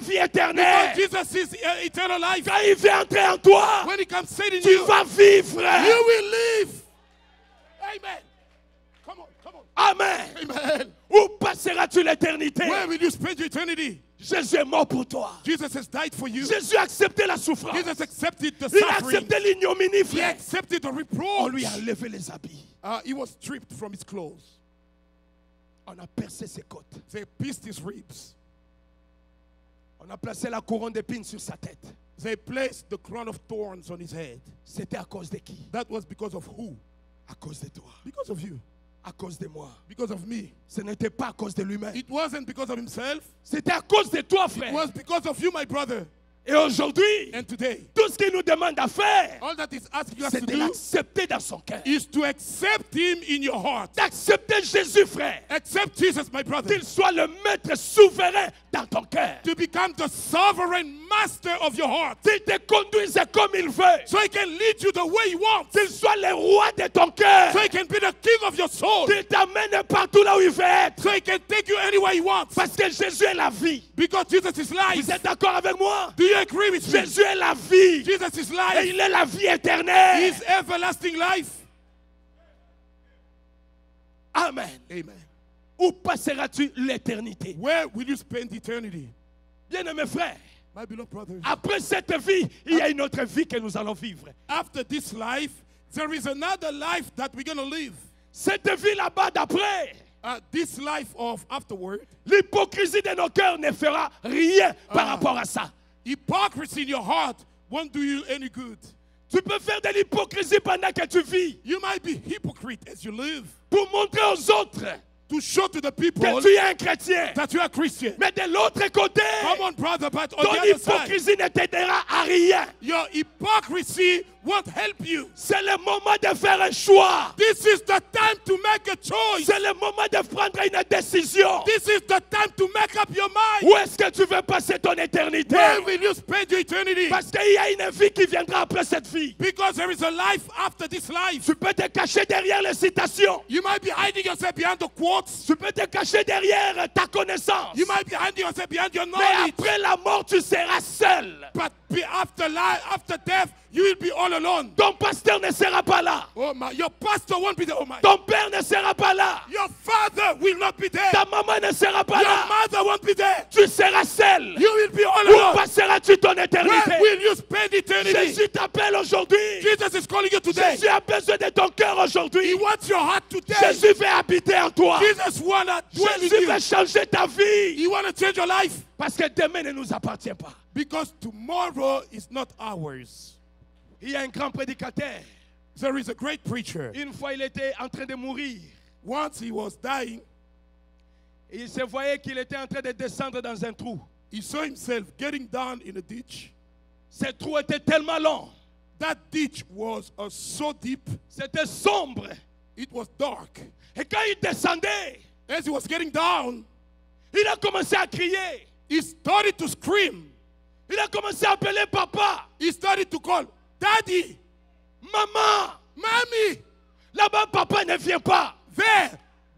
vie éternelle. Because Jesus is eternal life. Quand il vient entrer en toi, When he comes sitting in tu you, vas vivre. you will live. Amen. Come on, come on. Amen. Amen. Où passeras-tu l'éternité? Where will you spend your eternity? Jésus est mort pour toi. Jesus has died for you. Jésus a accepté la souffrance. Jesus accepted the Il a suffering. accepté l'ignominie, He frère. accepted the On reproach. lui a enlevé les habits. He was stripped from his clothes. On a percé ses côtes. They pierced his ribs. On a placé la couronne d'épines sur sa tête. They placed the crown of thorns on his head. C'était à cause de qui? That was because of who? À cause de toi. Because of you. À cause de moi. Because of me. Ce n'était pas à cause de lui-même. It wasn't because of himself. C'était à cause de toi, It frère. was because of you, my brother. Et aujourd'hui, And today, tout ce qu'il nous demande à faire, all that is asking us c'est to de do l'accepter dans son cœur. is to accept him in your heart. D'accepter Jésus, frère. Accept Jesus, my brother. Qu'il soit le maître souverain dans ton cœur. To become the sovereign master of your heart. Qu'il te conduise comme il veut. So he can lead you the way he wants. Qu'il soit le roi de ton cœur. So he can be the king of your soul. Qu'il t'amène partout là où il veut être. So he can take you anywhere he wants. Parce que Jésus est la vie. Because Jesus is life. Vous êtes d'accord avec moi? Do you agree with me? Jésus est la vie. Jesus is Et life. il est la vie He éternelle. is everlasting life. Amen. Amen. Où passeras-tu l'éternité? Where will you spend eternity? Bien-aimés frères, My beloved brothers, après cette vie, il y a une autre vie que nous allons vivre. after this life, there is another life that we're going to live. Cette vie là-bas d'après, This life of afterward, l'hypocrisie de nos cœurs ne fera rien par rapport à ça. hypocrisy in your heart won't do you any good. Tu peux faire de l'hypocrisie pendant que tu vis You might be hypocrite as you live pour montrer aux autres to show to the people que tu es un chrétien. that you are Christian. Mais de l'autre côté, Come on, brother, but on ton the other side, hypocrisie ne t'aidera à rien. your hypocrisy won't help you. C'est le moment de faire un choix. This is the time to make a choice. C'est le moment de prendre une décision. This is the time to make up your mind. Où est-ce que tu veux passer ton éternité? Where will you spend your eternity? Parce qu'il y a une vie qui viendra après cette vie. Because there is a life after this life. Tu peux te cacher derrière les citations. You might be hiding yourself behind the quotes. Tu peux te cacher derrière ta connaissance. You might be hiding yourself behind your Mais knowledge. après la mort, tu seras seul. But after life, after death, you will be all alone. Ton pasteur ne sera pas là. Oh my, your pastor won't be there. Oh my, Ton père ne sera pas là. your father will not be there. Ta maman ne sera pas Your là. mother won't be there. Tu seras seul. You will be all Où alone. passeras-tu ton éternité? Where will you spend eternity? Jésus t'appelle aujourd'hui. Jesus is calling you today. Jésus a besoin de ton cœur aujourd'hui. He wants your heart today. Jésus veut habiter en toi. Jesus wanna dwell in Jésus you. veut changer ta vie. He wanna change your life. Parce que demain ne nous appartient pas. Because tomorrow is not ours. Il y a un grand prédicateur. There is a great preacher. Une fois, il était en train de mourir. Once he was dying, Et il se voyait qu'il était en train de descendre dans un trou. he saw himself getting down in a ditch. Ce trou était tellement long. That ditch was so deep, C'était sombre. it was dark. Et quand il descendait, As he was getting down, il a commencé à crier. he started to scream. Il a commencé à appeler papa, He started to call, Daddy, maman. Mommy, Là-bas, papa ne vient pas. there,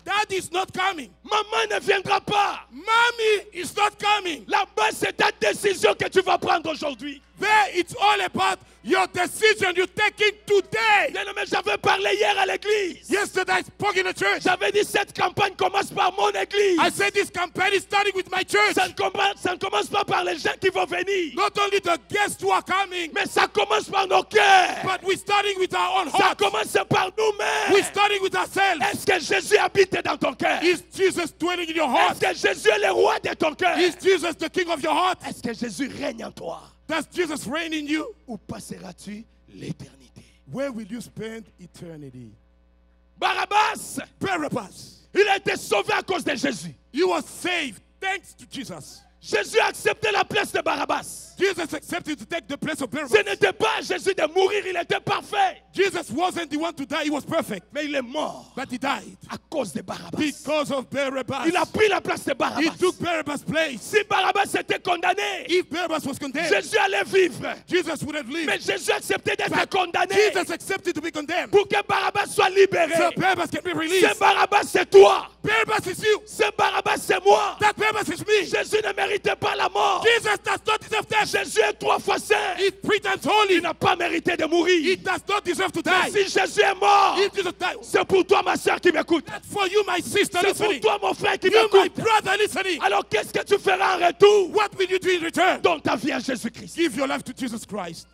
Daddy is not coming. Maman ne viendra pas. Mommy is not coming. Là-bas, c'est ta décision que tu vas prendre aujourd'hui. There, it's all about your decision you're taking today. Bien-aimé, j'avais parlé hier à l'église. Yesterday, I spoke in the church. J'avais dit cette campagne commence par mon église. I said this campaign is starting with my church. Ça ne commence pas par les gens qui vont venir. Not only the guests who are coming, Mais ça commence par nos cœurs. but we're starting with our own Ça hearts. commence par nous-mêmes. We're starting with ourselves. Est-ce que Jésus habite dans ton cœur? Is Jesus dwelling in your Est-ce heart? que Jésus est le roi de ton cœur? Is Jesus the king of your heart? Est-ce que Jésus règne en toi? Does Jesus reign in you? Où passeras-tu l'éternité? Where will you spend eternity? Barabbas, Barabbas, il a été sauvé à cause de Jésus. you were saved thanks to Jesus. Jésus a accepté la place de Barabbas. Jesus accepted to take the place of Ce Barabbas. n'était pas à Jésus de mourir, il était parfait. Jesus wasn't the one to die, he was perfect. Mais il est mort But he died à cause de Barabbas. because of Barabbas. Il a pris la place de He Barabbas. took Barabbas' place. Si Barabbas était condamné, If Barabbas was condemned, Jésus allait vivre. Jesus would have lived. Mais Jésus acceptait d'être But condamné Jesus accepted to be condemned. pour que Barabbas soit libéré. So Barabbas can be Ce released. Barabbas, c'est toi. Barabbas is you. Ce Barabbas, c'est moi. That Barabbas is me. Jésus ne méritait pas la mort. Jesus does not deserve death. Jésus est 3 fois saint. He's 3 times Il holy. n'a pas mérité de He mourir. does not deserve to Mais die. si Jésus est mort, If Jesus died, c'est pour toi, ma soeur qui m'écoute. that's for you, my sister, C'est pour listening. toi, mon frère qui You, my m'écoute. brother, listening. Alors, qu'est-ce que tu feras en retour? What will you do in return? Donne ta vie à Jésus-Christ. Give your life to Jesus Christ.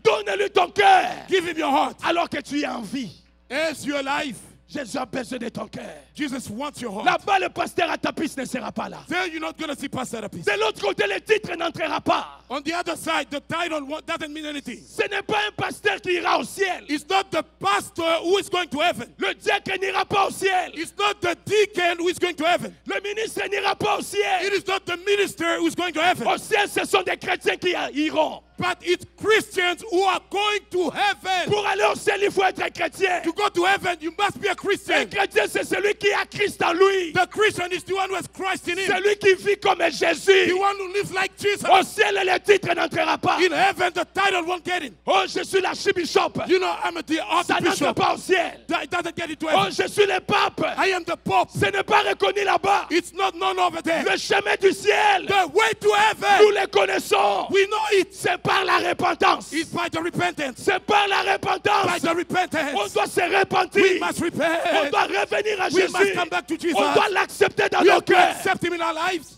Donne-lui ton cœur. Give him your heart. Alors que tu es en vie. As your life, Jésus a besoin de ton cœur. Jesus wants your heart. Là-bas, le pasteur à ta piste ne sera pas là. There you're not going to see past therapy. De l'autre côté, le titre n'entrera pas. On the other side, the title doesn't mean anything. Ce n'est pas un pasteur qui ira au ciel. It's not the pastor who is going to heaven. Le diacre n'ira pas au ciel. It's not the deacon who is going to heaven. Le ministre n'ira pas au ciel. It is not the minister who is going to heaven. Au ciel, ce sont des chrétiens qui iront. But it's Christians who are going to heaven. Pour aller au ciel, il faut être un chrétien. To go to heaven, you must be a Un Christian. chrétien, c'est celui qui a Christ en lui. The Christian is the one who has Christ in him. Celui qui vit comme Jésus. The one who lives like Jesus. Au ciel, le titre n'entrera pas. In heaven, the title won't get in. Oh, je suis l'archibishop. You know, I'm the Ça n'entre archbishop. pas au ciel. That doesn't get into Oh, heaven. je suis le pape. I am the Pope. Ce n'est pas reconnu là-bas. It's not known over there. Le chemin du ciel, The way to nous heaven, le connaissons. we know it. C'est par la repentance. It's by the repentance. C'est par la By repentance. the On repentance. doit se We repentir. must On repent. doit revenir à We Jésus. must come back to Jesus. On doit l'accepter dans We nos have to cœurs. accept him in our lives.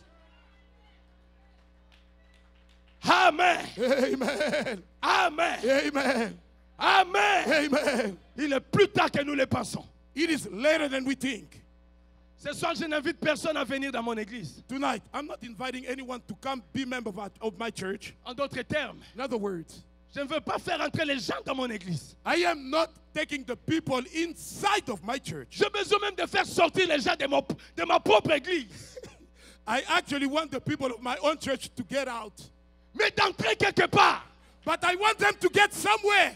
Amen. Amen. Amen. Amen. Amen. Amen. Il est plus tard que nous le pensons. It is later than we think. Ce soir, je n'invite personne à venir dans mon église. Tonight, I'm not inviting anyone to come be member of my church. En d'autres termes, In other words, je ne veux pas faire entrer les gens dans mon église. I am not taking the people inside of my church. J'ai besoin même de faire sortir les gens de ma propre église. I actually want the people of my own church to get out. Mais d'entrer quelque part. But I want them to get somewhere.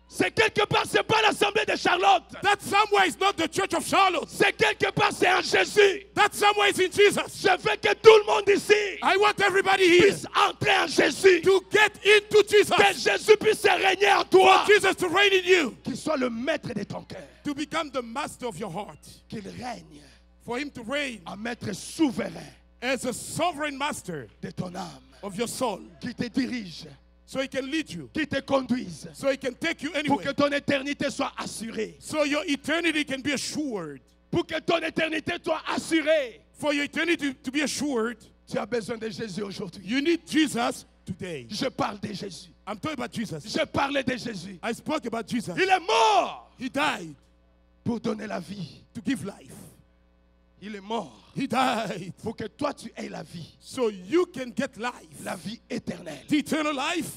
C'est quelque part, c'est pas l'assemblée de Charlotte. That somewhere is not the church of Charlotte. C'est quelque part, c'est en Jésus. That somewhere is in Jesus. Je veux que tout le monde ici I want everybody here puisse entrer en Jésus. to get into Que Jesus. Jésus puisse régner en toi. For Jesus to reign in you. Qu'il soit le maître de ton cœur. To become the master of your heart. Qu'il règne For him to reign en maître souverain as a sovereign master de ton âme. of your soul. Qui te dirige. So he can lead you. Qui te conduise. So he can take you Pour anywhere. que ton éternité soit assurée. So your eternity can be assured. Pour que ton éternité soit assurée. For your eternity to be assured, Tu as besoin de Jésus aujourd'hui. you need Jesus today. Je parle de Jésus. I'm talking about Jesus. Je parlais de Jésus. I spoke about Jesus. Il est mort He died pour donner la vie. to give life. Il est mort He died pour que toi tu aies la vie. so you can get life. La vie éternelle. The eternal life.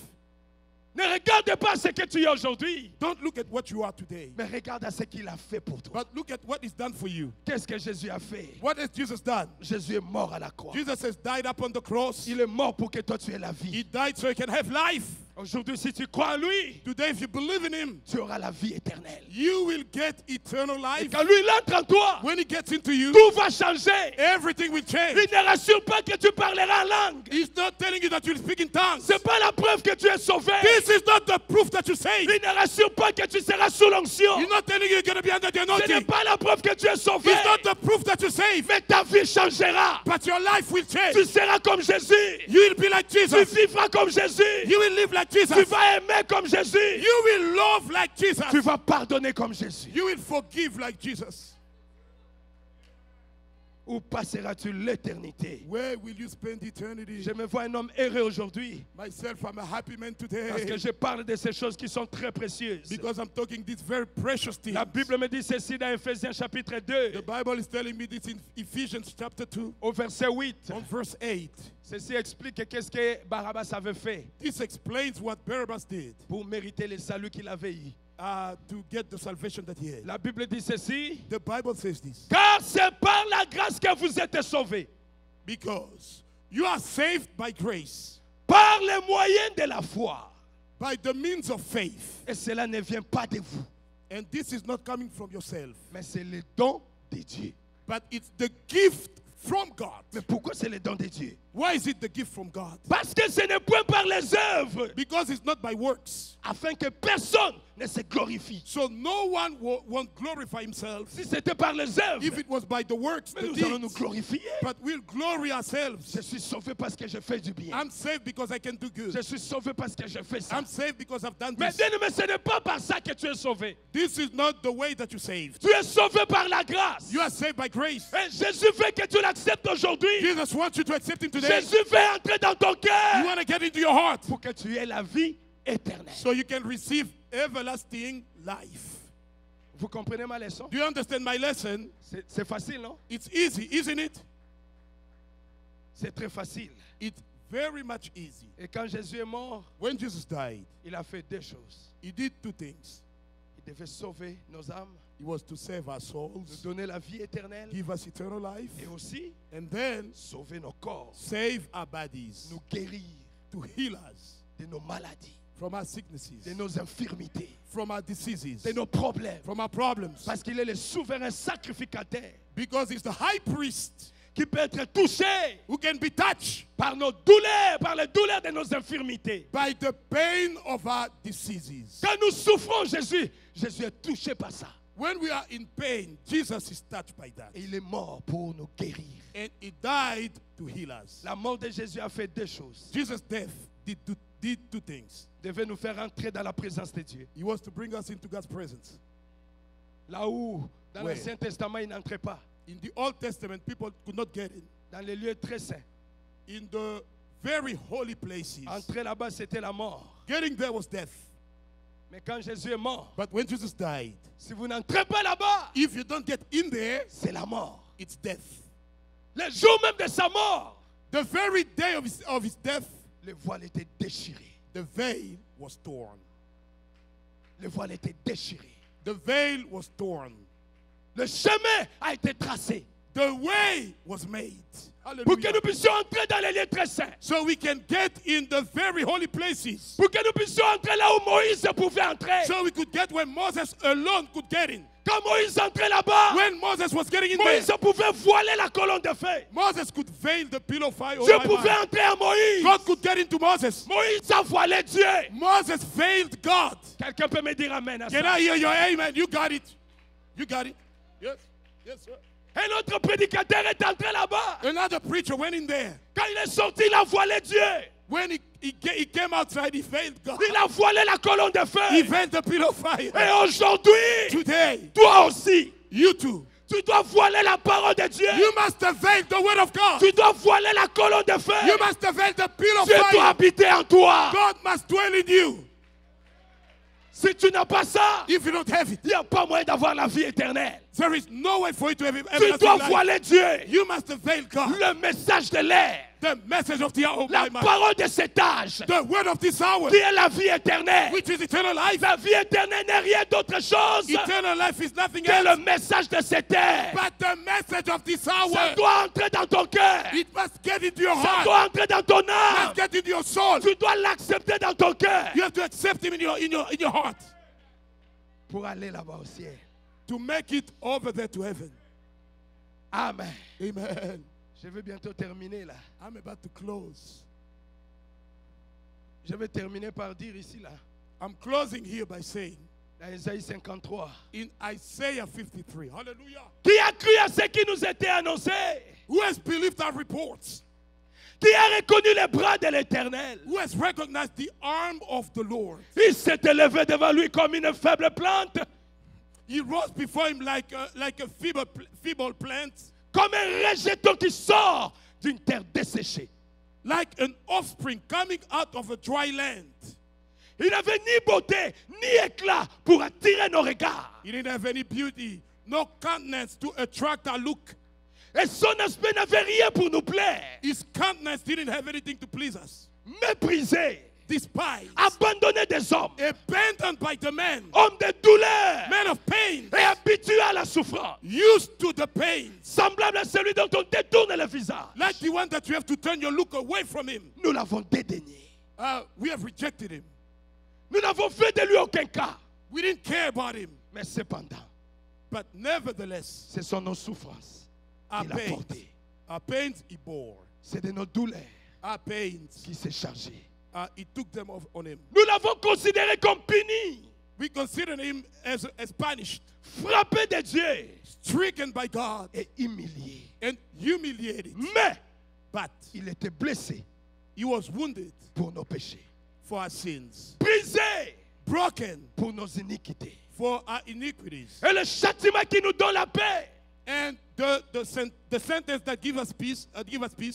Ne regarde pas ce que tu es aujourd'hui, Don't look at what you are today, mais regarde à ce qu'il a fait pour toi. but look at what is done for you. Qu'est-ce que Jésus a fait? What has Jesus done? Jésus est mort à la croix. Jesus has died upon the cross. Il est mort pour que toi tu aies la He vie. died so you can have life. Aujourd'hui, si tu crois en lui, Today, if you believe in him, tu auras la vie éternelle. you will get eternal Et life. quand lui il entre en toi, When he gets into you, tout va changer. everything will change. Il ne rassure pas que tu parleras en langue. He's not telling you that you'll speak in tongues. C'est pas la preuve que tu es sauvé. This is not the proof that you say. Il ne rassure pas que tu seras sous l'onction. He's not telling you you're going to be under the Ce n'est anointing. pas la preuve que tu es sauvé. It's not the proof that you're saved. Mais ta vie changera. But your life will change. Tu seras comme Jésus. You will be like Tu Jesus. vivras comme Jésus. You will live like Tu Jesus. vas aimer comme Jésus. You will love like Jesus. Tu vas pardonner comme Jésus. You will forgive like Jesus. Où passeras-tu l'éternité? Where will you spend eternity? Je me vois un homme heureux aujourd'hui Myself, I'm a happy man parce que today je parle de ces choses qui sont très précieuses. because I'm talking these very precious things. La Bible me dit ceci dans Ephésiens chapitre 2 The Bible is telling me this in Ephesians chapter 2 au verset 8. on verse 8. Ceci explique qu'est-ce que Barabbas avait fait This explains what Barabbas did pour mériter le salut qu'il avait eu. to get the salvation that he had. La Bible dit ceci. The Bible says this. Car c'est par la grâce que vous êtes sauvés. Because you are saved by grace par les moyens de la foi. by the means of faith. Et cela ne vient pas de vous, And this is not coming from yourself, mais c'est le don de Dieu. but it's the gift from God. Mais pourquoi c'est le don de Dieu? Why is it the gift from God? Parce que ce n'est point par les œuvres, Because it's not by works. afin que personne ne se glorifie. So no one won't glorify himself. Si c'était par les œuvres, If it was by the works, mais the nous allons nous deeds, glorifier. but we'll glory ourselves. Je suis sauvé parce que je fais du bien. I'm saved because I can do Je good. suis sauvé parce que je fais ça. I'm saved because I've done Mais this. bien-aimé, ce n'est pas par ça que tu es sauvé. This is not the way that you're saved. Tu es sauvé par la grâce. You are saved by grace. Et Jésus veut que tu l'acceptes aujourd'hui. Jesus wants you to accept him today. Jésus veut entrer dans ton You cœur want to get into your heart pour que tu aies la vie éternelle. so you can receive everlasting life. Vous comprenez ma leçon? Do you understand my lesson? C'est facile, non? It's easy, isn't it? C'est très facile. It's very much easy. Et quand Jésus est mort, When Jesus died, il a fait deux choses. he did two things. Il devait sauver nos âmes, It was to save our nous souls, donner la vie éternelle give us eternal life, et aussi and then sauver nos corps, save our bodies, nous guérir to heal us de nos maladies, from our sicknesses, de nos infirmités, from our diseases, de nos problèmes. from our problems. Parce qu'il est le souverain sacrificateur Because he's the high priest qui peut être touché who can be touched par nos douleurs, par les douleurs de nos infirmités. by the pain of our diseases. Quand nous souffrons, Jésus est touché par ça. When we are in pain, Jesus is touched by that. Et il est mort pour nous guérir. And he died to heal us. La mort de Jésus a fait deux choses. Jesus' death did two things. Il devait nous faire entrer dans la présence de Dieu. He was to bring us into God's presence. Là où, dans Ouais. l'Ancien Testament, il n'entrait pas. In the Old Testament, people could not get in. Dans les lieux très saints. In the very holy places, Entrer là-bas, c'était la mort. getting there was death. Mais quand Jésus est mort, But when Jesus died, si vous n'entrez pas là-bas, if you don't get in there, c'est la mort. it's death. Le jour même de sa mort, The very day of his death, le voile était déchiré. the veil was torn. Le voile était déchiré. The veil was torn. Le chemin a été tracé The way was made. pour que Hallelujah. nous puissions entrer dans les lieux très saints. So we can get in the very holy places. Pour que nous puissions entrer là où Moïse pouvait entrer. So we could get where Moses alone could get in. Quand Moïse entrait là-bas, When Moses was getting in there, Moïse pouvait voiler la colonne de feu. Moses could veil the pillar of fire. Dieu over my pouvait mind. entrer à Moïse. God could get into Moses. Moïse a voilé Dieu. Moses veiled God. Quelqu'un peut me dire amen à Can ça? I hear your amen? You got it. You got it. Yes. Yes, sir. Un autre prédicateur est entré là-bas. Another preacher went in there. Quand il est sorti, il a voilé Dieu. When he came outside, he veiled God. Il a voilé la colonne de He feu. veiled the pillar of fire. Et aujourd'hui, Today, toi aussi, you too. tu dois voiler la parole de Dieu. You must veil the word of God. Tu dois voiler la colonne de feu. You must veil the pillar of Dieu doit fire. habiter en toi. God must dwell in you. Si tu n'as pas ça, If you don't have it, il n'y a pas moyen d'avoir la vie éternelle. there is no way for you to have Tu everlasting dois life. voiler Dieu. You must veil God. Le message de l'ère, The message of the hour, la parole de cet âge, the word of this hour, qui est la vie éternelle. which is eternal life. La vie éternelle n'est rien d'autre chose Eternal life is nothing que le else message de cette ère. but the message of this Ça hour. doit entrer dans ton cœur. It must get into your Ça heart. doit entrer dans ton It âme. must get into your soul. Tu dois l'accepter dans ton cœur You have to accept him in your heart pour aller là-bas au ciel. to make it over there to heaven. Amen. Amen. Je vais bientôt terminer là. I'm about to close. Je vais terminer par dire ici là, I'm closing here by saying dans Isaïe 53. in Isaiah 53, hallelujah, Qui a cru à ce qui nous était annoncé? who has believed our reports? Qui a reconnu les bras de l'Éternel? Who has recognized the arm of the Lord? Il s'est élevé devant lui comme une faible plante, He rose before him like a feeble plant, comme un rejeton qui sort d'une terre desséchée. like an offspring coming out of a dry land. Il n'avait ni beauté, ni éclat pour attirer nos regards. He didn't have any beauty, no countenance to attract our look. Et son aspect n'avait rien pour nous plaire. His countenance didn't have anything to please us. Méprisé, despised, abandonné des hommes, abandoned by the men, homme de douleur man of pain, et habitué à la souffrance, used to the pain, semblable à celui dont on détourne le visage. like the one that you have to turn your look away from him. Nous l'avons dédaigné. We have rejected him. Nous n'avons fait de lui aucun cas. We didn't care about him. Mais cependant, But nevertheless, ce sont nos souffrances our qu'il a pains, portées. our pains he bore. C'est de nos douleurs Our pains, qu'il s'est chargé. he took them off on him. Nous l'avons considéré comme puni, We consider him as punished, frappé de Dieu stricken by God, et humilié. and humiliated. Mais But il était blessé he was wounded pour nos péchés, for our sins, brisé broken pour nos iniquités. for our iniquities. Et le châtiment qui nous donne la paix And the sentence that give us peace,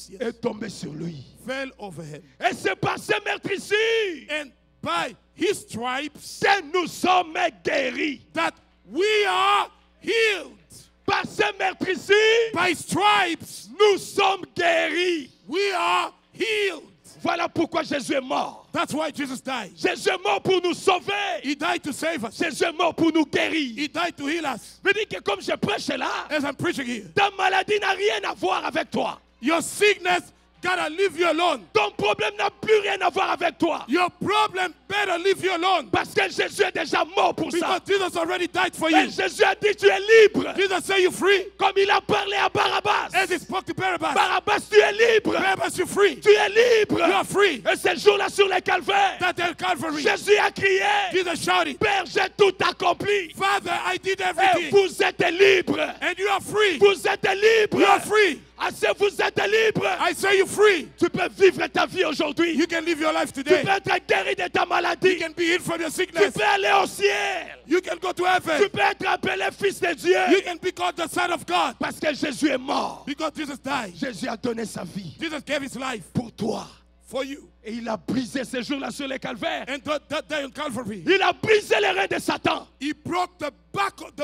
yes, est tombé sur lui. fell over him. Et c'est par ces meurtrissures And by his stripes que nous sommes guéris. that we are healed. Par ces meurtrissures, By stripes nous sommes guéris. we are healed. Voilà pourquoi Jésus est mort. That's why Jesus died. Jésus est mort pour nous sauver. He died to save us. Jésus est mort pour nous guérir. He died to heal us. Je veux dire que comme je prêche là, As I'm preaching here, ta maladie n'a rien à voir avec toi. your sickness gotta leave you alone. Ton problème n'a plus rien à voir avec toi. Your problem better leave you alone. Parce que Jésus est déjà mort pour ça. Because Jesus already died for Et you. Jésus a dit tu es libre. Jesus said you free. Comme il a parlé à Barabbas. As he spoke to Barabbas. Barabbas, tu es libre. Barabbas, you're free. Tu es libre. You are free. Et ce jour-là sur le calvaire, That day Calvary, Jésus a crié, Jesus shouted, Père, j'ai tout accompli. Father, I did Et everything. vous êtes libre. And you are free. Vous êtes libre. You are free. Assez, vous êtes libre. I say you're free. Tu peux vivre ta vie aujourd'hui. You can live your life Tu today. peux être guéri de ta You maladie. can be healed from your Tu sickness. peux aller au ciel. You can go to Tu heaven. peux être appelé fils de Dieu. You can be called the Son of God. Parce que Jésus est mort. Because Jesus died. Jésus a donné sa vie Jesus gave his life pour toi. for you. Et il a brisé ce jour-là sur le calvaire. And that day on Calvary, Il a brisé les reins de Satan. he broke the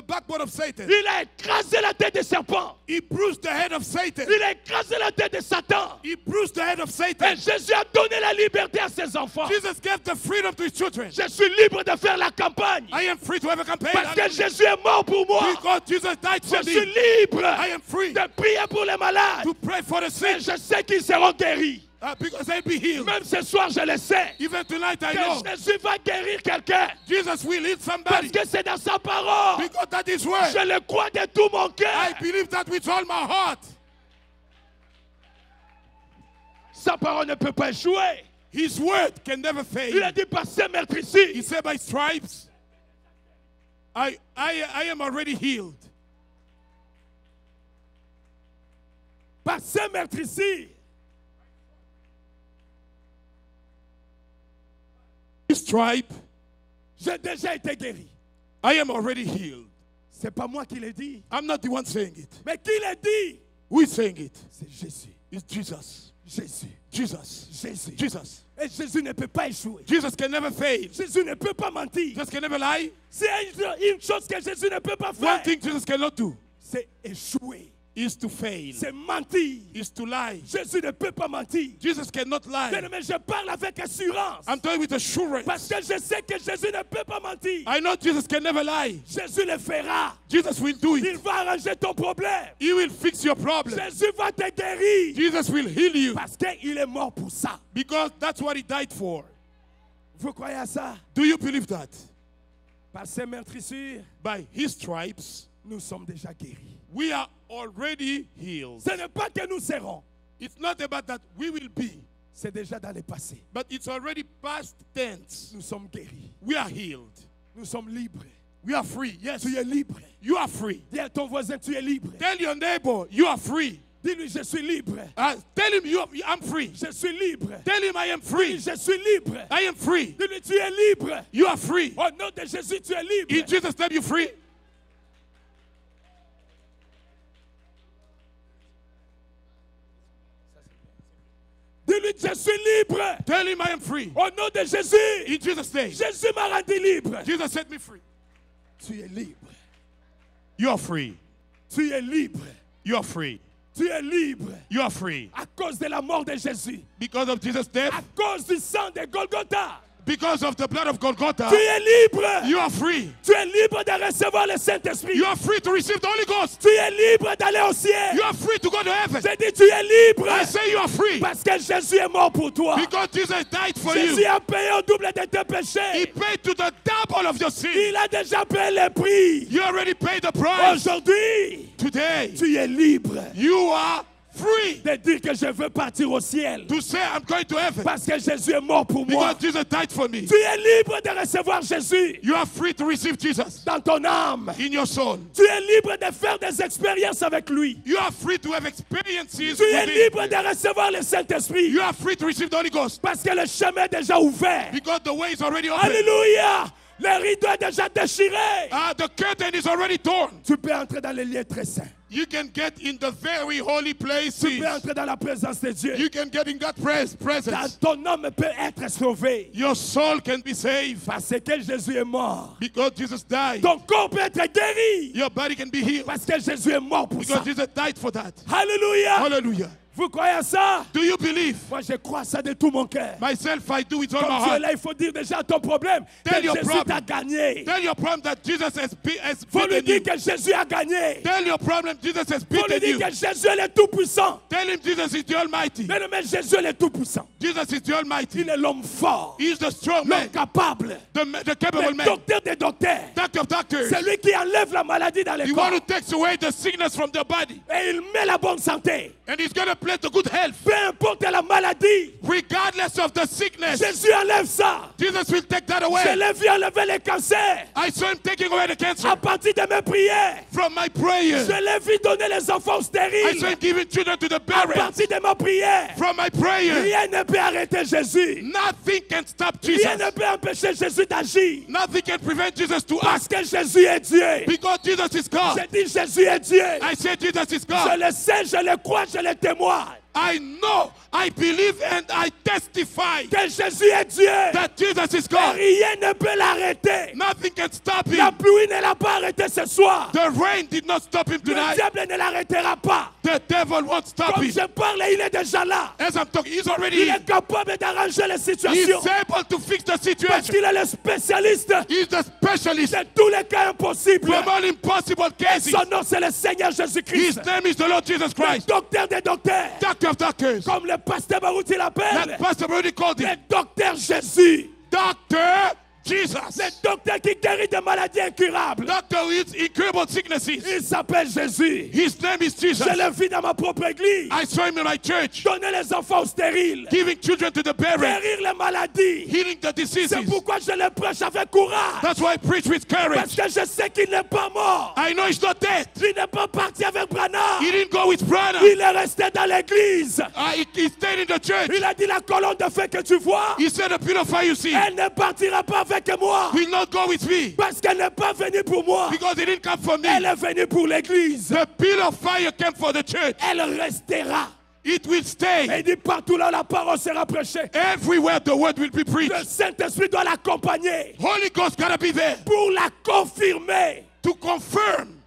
backbone of Satan. Il a écrasé la tête des serpents. He bruised the head of Satan. Il a écrasé la tête de Satan. He bruised the head of Et Satan. Jésus a donné la liberté à ses enfants. Jesus gave the freedom to his children. Je suis libre de faire la campagne. I am free to have a campaign. Parce que Jésus est mort pour moi. Because Jesus died for Je suis me. libre I am free de prier pour les malades. to pray for the Et sick. je sais qu'ils seront guéris. Because they'll be healed. Même ce soir, je le sais. Even tonight I know Que Jésus va guérir quelqu'un. Jesus will heal Parce somebody. que c'est dans sa parole. Because that is word. Je le crois de tout mon I cœur. believe that with all my heart. Sa parole ne peut pas échouer. His word can never fail. Il a dit par ces He meurtrissures. said, by stripes, I am already healed. Par ces meurtrissures. Stripe, J'ai déjà été guéri. I am already healed. C'est pas moi qui l'ai dit. I'm not the one saying it. Mais qui l'a dit? Who is saying it? C'est Jésus. It's Jesus. Jésus. Jesus. Jésus. Jesus. Et Jésus ne peut pas échouer. Jesus can never fail. Jésus ne peut pas mentir. Jesus can never lie. C'est une chose que Jésus ne peut pas One faire. thing Jesus cannot do C'est échouer. is to fail, C'est mentir. is to lie. Jésus ne peut pas mentir. Jesus cannot lie. Mais je parle avec assurance. I'm telling you with assurance. Parce que je sais que Jésus ne peut pas mentir. I know Jesus can never lie. Jésus le fera. Jesus will do Il it. va arranger ton problème. He will fix your problem. Jésus va te guérir. Jesus will heal you Parce qu'il est mort pour ça. because that's what he died for. Vous croyez à ça? Do you believe that? Par ces meurtrissures, By his stripes, nous sommes déjà guéris. we are already healed. Ce n'est pas que nous serons. It's not about that we will be, C'est déjà dans le passé. but it's already past tense. Nous sommes guéris. We are healed. Nous sommes libres. We are free. Yes. Tu es libre. You are free. Dis à ton voisin, tu es libre. Tell your neighbor, you are free. Dis-lui, je suis libre. Tell him, I'm free. Je suis libre. Tell him, I am free. Je suis libre. I am free. Dis-lui, tu es libre. You are free. Au nom de Jésus, tu es libre. In Jesus' name, you free. Dis-lui, je suis libre. Tell him, I am free. Au nom de Jésus. In Jesus' name. Jésus m'a rendu libre. Jesus set me free. Tu es libre. You are free. Tu es libre. You are free. Tu es libre You are free. à cause de la mort de Jésus, Because of Jesus' death, à cause du sang de Golgotha. because of the blood of Golgotha, Tu es libre. you are free. Tu es libre de recevoir le Saint-Esprit. You are free to receive the Holy Ghost. Tu es libre d'aller au ciel. You are free to go to heaven. J'ai dit tu es libre I say you are free parce que Jésus est mort pour toi. because Jesus died for Jésus you. a payé au double de tes He péchés. paid to the double of your sin. Il a déjà payé le prix. You already paid the price. Aujourd'hui, Today, tu es libre you are free de dire que je veux partir au ciel to say I'm going to heaven parce que Jésus est mort pour moi. because Jesus died for me. Tu es libre de recevoir Jésus You are free to receive Jesus dans ton âme. in your soul. Tu es libre de faire des expériences avec lui. You are free to have experiences Tu es with libre Him. de recevoir le Saint-Esprit You are free to receive the Holy Ghost parce que le chemin est déjà ouvert. because the way is already open. Alléluia! Le rideau est déjà déchiré. The curtain is already torn. Tu peux entrer dans les lieux très saints. You can get in the very holy places. Tu peux entrer dans la présence de Dieu. You can get in God's presence. Ton âme peut être sauvé Your soul can be saved parce que Jésus est mort. because Jesus died. Ton corps peut être guéri Your body can be healed parce que Jésus est mort pour ça. because Jesus died for that. Alléluia! Hallelujah. Vous croyez à ça? Do you believe? Moi, je crois ça de tout mon cœur. Myself, I do it all Comme my tu es heart. là, il faut dire déjà ton problème que Tell your Jésus problem. t'a gagné. Tell your problem that Jesus has Il faut lui beaten dire you. que Jésus a gagné. Tell your problem Jesus has Il faut lui beaten dire you. que Jésus est le Tout-Puissant. Tell him Jesus is the Almighty. Mais Jésus est le Tout-Puissant. Jesus is the Almighty. Il est l'homme fort, He is the strong l'homme man, capable, the capable le man, docteur des docteurs. doctor of doctors. C'est lui qui enlève la maladie dans le He corps. want to take away the sickness from the body. Et il met la bonne santé. And he's going to place the good health. Peu importe la maladie, Regardless of the sickness, Jésus enlève ça. Jesus will take that Je away. l'ai vu enlever les cancers. I saw him taking away the cancer À partir de mes prières, from my prayer. je l'ai vu donner les enfants I saw stériles. him giving children to the À parents partir de ma prière, from my prayer. rien ne peut arrêter Jésus. Nothing can stop Rien Jesus. ne peut empêcher Jésus d'agir. Nothing can prevent Jesus to Parce act que Jésus est Dieu. because Jesus is God. J'ai dit Jésus est Dieu. I said Jesus is Je God. le sais, je le crois, je le témoigne. I know, I believe, and I testify Que Jésus est Dieu. that Jesus is Et God. rien ne peut l'arrêter. Nothing can stop La him. pluie ne l'a pas arrêté ce soir. The rain did not stop him Le tonight. diable ne l'arrêtera pas. The devil won't stop Comme him. je parle, il est déjà là. As I'm talking, he's already Il in. est capable d'arranger les He's situations. able to fix the Parce situation. qu'il est le spécialiste He's the specialist de tous les cas impossibles. from all impossible cases. Son nom, c'est le Seigneur His Jésus-Christ. name is the Lord Jesus Le Christ. docteur des docteurs. Doctor of doctors. Comme le pasteur Barouti l'appelle. That Pastor already called Le him. docteur Jésus. Dr. Jesus. Le docteur qui guérit des maladies incurables. Doctor with incurable sicknesses. Il s'appelle Jésus. His name is Jesus. Je le vis dans ma propre église. I saw him in my church Donner les enfants stériles. giving children to the parents, Guérir les maladies. healing the diseases. C'est pourquoi je le prêche avec courage. That's why I preach with Parce courage. que je sais qu'il n'est pas mort. I know he's not dead. Il n'est pas parti avec Branham. He didn't go with Branham. Il est resté dans l'église. He stayed in the church. Il a dit la colonne de feu que tu vois, He said, the pillar of fire you see elle ne partira pas avec moi. will not go with me Parce qu'elle n'est pas venue pour moi. because he didn't come for me. Elle est venue pour l'église. The pillar of fire came for the church. Elle restera. It will Et stay. il dit partout là où la parole sera prêchée. Everywhere the word will be Le preached. Saint-Esprit doit l'accompagner Holy Ghost gotta be there pour la confirmer. to confirm.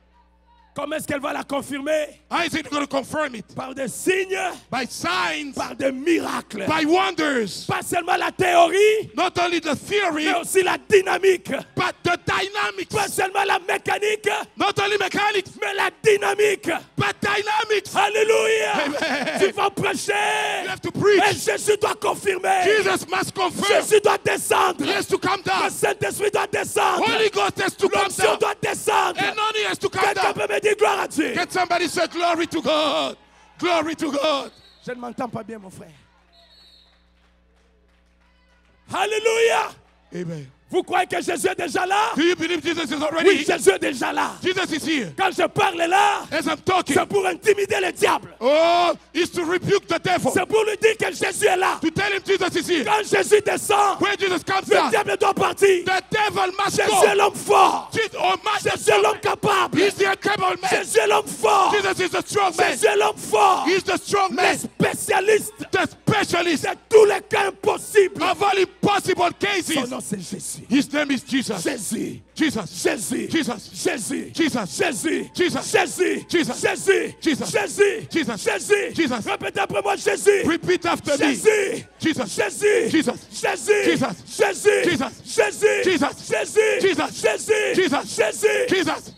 Comment est-ce qu'elle va la confirmer? How is it going to confirm it? Par des signes, By signs, par des miracles. by wonders. Pas seulement la théorie, Not only the theory, mais aussi la dynamique. but the dynamics. Pas seulement la mécanique, Not only mechanics, mais la dynamique. but dynamics. Alléluia. Amen. Tu vas prêcher. You have to Et preach. Jésus doit confirmer. Jesus must confirm. Jésus doit descendre. He has to come Le down. Saint-Esprit doit descendre. Holy Ghost has to come L'onction down. doit descendre. And none has to come Quelqu'un down. peut me dire gloire à Dieu. Can somebody say glory to God? Glory to God. Je ne m'entends pas bien, mon frère. Alléluia. Amen. Vous croyez que Jésus est déjà là? Do you believe Jesus is already Oui, here? Jésus est déjà là. Jesus is here. Quand je parle là, As I'm talking, c'est pour intimider le diable. oh, is to rebuke the devil. C'est pour lui dire que Jésus est là. To tell him Jesus is here. Quand Jésus descend, When Jesus comes le down, diable doit partir. the devil must Jésus go. est l'homme fort. Oh, my Jésus est l'homme capable. He's the incredible man. Jésus est l'homme fort. Jesus is the strong man. Jésus est l'homme fort. He's the strong Le man. spécialiste The specialist de tous les cas impossibles. Of all impossible Son cases. nom c'est Jésus. His name is Jesus. Jésus. Jesus. Jésus. Jesus. Jésus. Jesus. Jésus. Jesus. Jésus. Jesus. Jésus. Jesus. Jésus. Jesus. Jésus. Jesus. Répétez après moi Jésus. Repeat after me. Jésus. Jesus. Jésus. Jesus. Jésus. Jesus. Jésus. Jesus. Jésus. Jesus. Jésus. Jesus. Jésus. Jesus. Jésus. Jesus.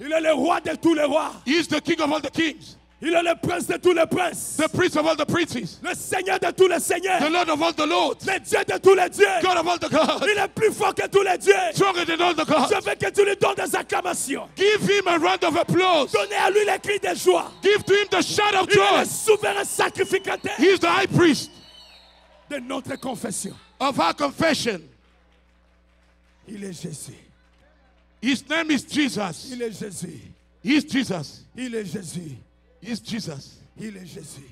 Il est le roi de tous les rois. He is the king of all the kings. Il est le prince de tous les princes. The prince of all the princes. Le seigneur de tous les seigneurs. The lord of all the lords. Le Dieu de tous les dieux. God of all the gods. Il est plus fort que tous les dieux. Stronger than all the gods. Je veux que tu lui donnes des acclamations. Give him a round of applause. Donnez à lui les cris de joie. Give to him the shout of Il est joy. le souverain sacrificateur He is the high priest de notre confession. of our confession. Il est Jésus. His name is Jesus. Il est Jésus. He is Jesus. Il est Jésus. He is Jesus. Il est Jésus.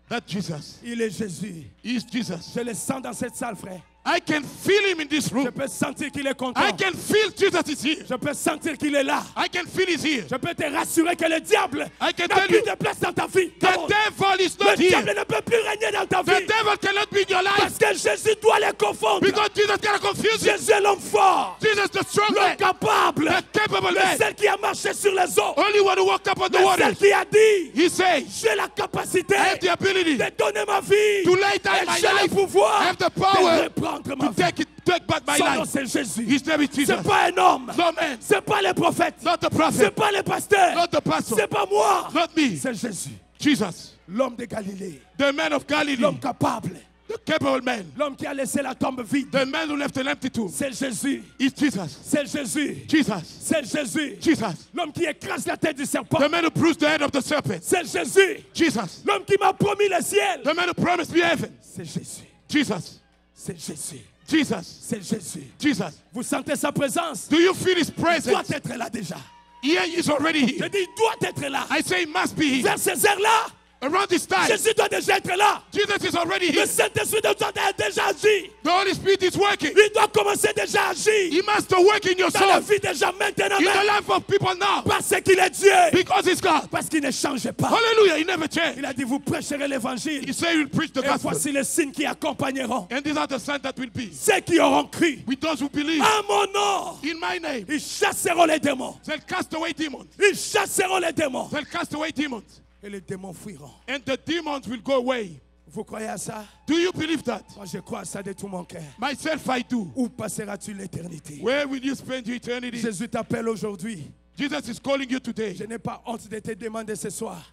That Jesus. Il est Jésus. He is Jesus. Je le sens dans cette salle, frère. I can feel him in this Je room. peux sentir qu'il est content. I can feel Jesus is here. Je peux sentir qu'il est là. I can feel he's here. Je peux te rassurer que le diable I can n'a tell plus you de place dans ta vie. the devil is Le not diable here. ne peut plus régner dans ta The vie. devil cannot be in your life Parce que Jésus doit les confondre. because Jesus cannot confuse you. Jésus est l'homme fort, Jesus the strong l'homme man, capable, the capable le man, seul qui a marché sur les eaux, only one who walked up on the le seul waters. qui a dit He says, j'ai la capacité I have the ability de donner ma vie to lay down et my j'ai le life. pouvoir I have the de power reprendre ma to vie. take back my Son nom life. c'est Jésus. His name is Jesus. C'est pas un homme, No man, c'est pas les prophètes, not the c'est prophet, pas les pasteurs, not the pastor, c'est pas moi, not me. c'est Jésus, Jesus, l'homme de Galilée, the man of Galilee, l'homme capable, the capable man, l'homme qui a laissé la tombe vide. the man who left an empty tomb. C'est Jésus, Is Jesus. c'est Jésus, Jesus. c'est Jésus, Jesus. l'homme qui écrase la tête du serpent. The man who bruised the head of the serpent. C'est Jésus, Jesus. l'homme qui m'a promis le ciel. The man who promised me heaven. C'est Jésus, Jesus. c'est Jésus, Jesus. c'est Jésus. Jesus. Vous sentez sa présence? Do you feel his Il doit presence? être là déjà. Yeah, he's already Je here. dis, il doit être là. I say he must be here. Vers ces heures-là, Around this time, Jésus doit déjà être là. Jesus is already Le here. Saint-Esprit de Dieu a déjà agi. The Holy Spirit is working. Il doit commencer déjà à agir He must work in your dans la soul, vie déjà maintenant in the même. life of people now, Parce qu'il est Dieu. because he's God. Parce qu'il ne change pas. Hallelujah, he never changed. Il a dit, vous prêcherez l'évangile. He said he will preach the Et gospel. voici les signes qui accompagneront And these are the signs that will be ceux qui auront cru. with those who believe À mon nom, in my name. ils chasseront les démons. They'll cast away demons. Ils chasseront les démons. They'll cast away demons. Et les démons fuiront. And the demons will go away. Vous croyez à ça? Do you believe that? Moi, je crois à ça de tout mon cœur. Myself, I do. Où passeras-tu l'éternité? Where will you spend your eternity? Jésus t'appelle aujourd'hui. Jesus is calling you today. Je n'ai pas honte de te demander ce soir.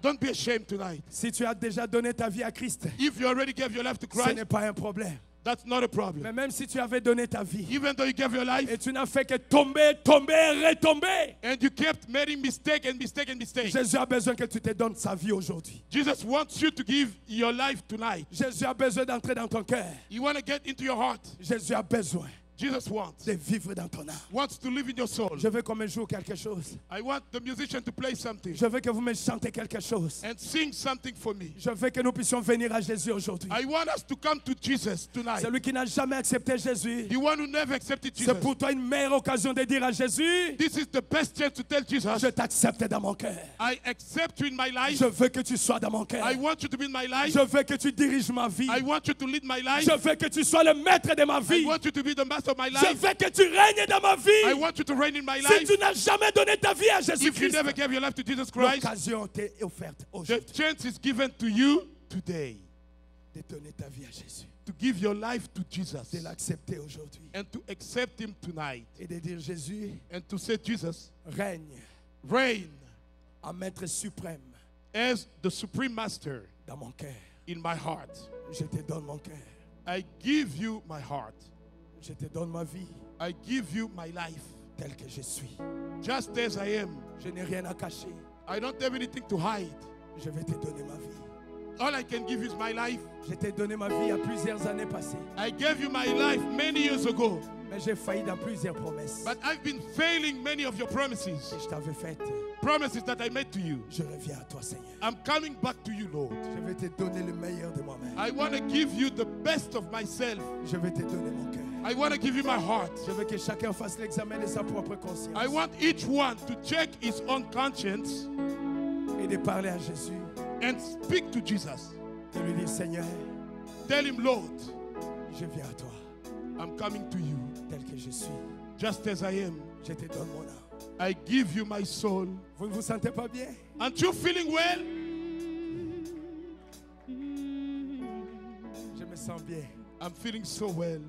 Don't be ashamed tonight. Si tu as déjà donné ta vie à Christ, If you already gave your life to ce Christ, n'est pas un problème. that's not a problem. Mais même si tu avais donné ta vie Even though you gave your life et tu n'as fait que tomber, tomber, retomber, and you kept making mistake and mistake and mistake, Jésus a besoin que tu te donnes sa vie aujourd'hui. Jesus wants you to give your life tonight. Jésus a besoin d'entrer dans ton cœur. You want to get into your heart. Jésus a besoin Jesus wants de vivre dans ton âme. to live in your soul. Je veux qu'on me joue quelque chose. I want the musician to play something Je veux que vous me chantez quelque chose. and sing something for me. Je veux que nous puissions venir à Jésus aujourd'hui. I want us to come to Jesus tonight. Celui qui n'a jamais accepté Jésus, The one who never accepted c'est Jesus. pour toi une meilleure occasion de dire à Jésus, This is the best chance to tell Jesus, je t'accepte dans mon cœur. I accept you in my life. Je veux que tu sois dans mon cœur. I want you to be in my life. Je veux que tu diriges ma vie. I want you to lead my life. Je veux que tu sois le maître de ma I vie. want you to be the master of my Je life. veux que tu règnes dans ma I vie. want you to reign in my Si life. tu n'as jamais donné ta vie à If you Jésus-Christ, never gave your life to Jesus Christ, l'occasion t'est offerte the aujourd'hui chance is given to you today de donner ta vie à Jésus, to give your life to de Jesus l'accepter aujourd'hui and to accept him tonight et de dire Jésus, and to say, Jesus, règne reign en maître suprême as the supreme master dans mon cœur. in my heart. Je te donne mon cœur. I give you my heart. Je te donne ma vie I give you my life telle que je suis. just as I am. Je n'ai rien à cacher. I don't have anything to hide. Je vais te donner ma vie. All I can give you is my life. Je t'ai donné ma vie il y a plusieurs années passées. I gave you my life many years ago, Mais j'ai failli dans plusieurs promesses. but I've been failing many of your promises. Et je t'avais fait. Promises that I made to you. Je reviens à toi, Seigneur. I'm coming back to you, Lord. Je vais te donner le meilleur de moi-même. I want to give you the best of myself. Je vais te donner mon cœur. I want to give you my heart. Je veux que chacun fasse l'examen de sa propre conscience. I want each one to check his own conscience Et de parler à Jésus. and speak to Jesus. De lui dire, Seigneur, Tell him, Lord, je viens à toi, I'm coming to you. tel que je suis. Just as I am. Je te donne mon âme. I give you my soul. Vous ne vous sentez pas bien? Aren't you feeling well? Je me sens bien. I'm feeling so well.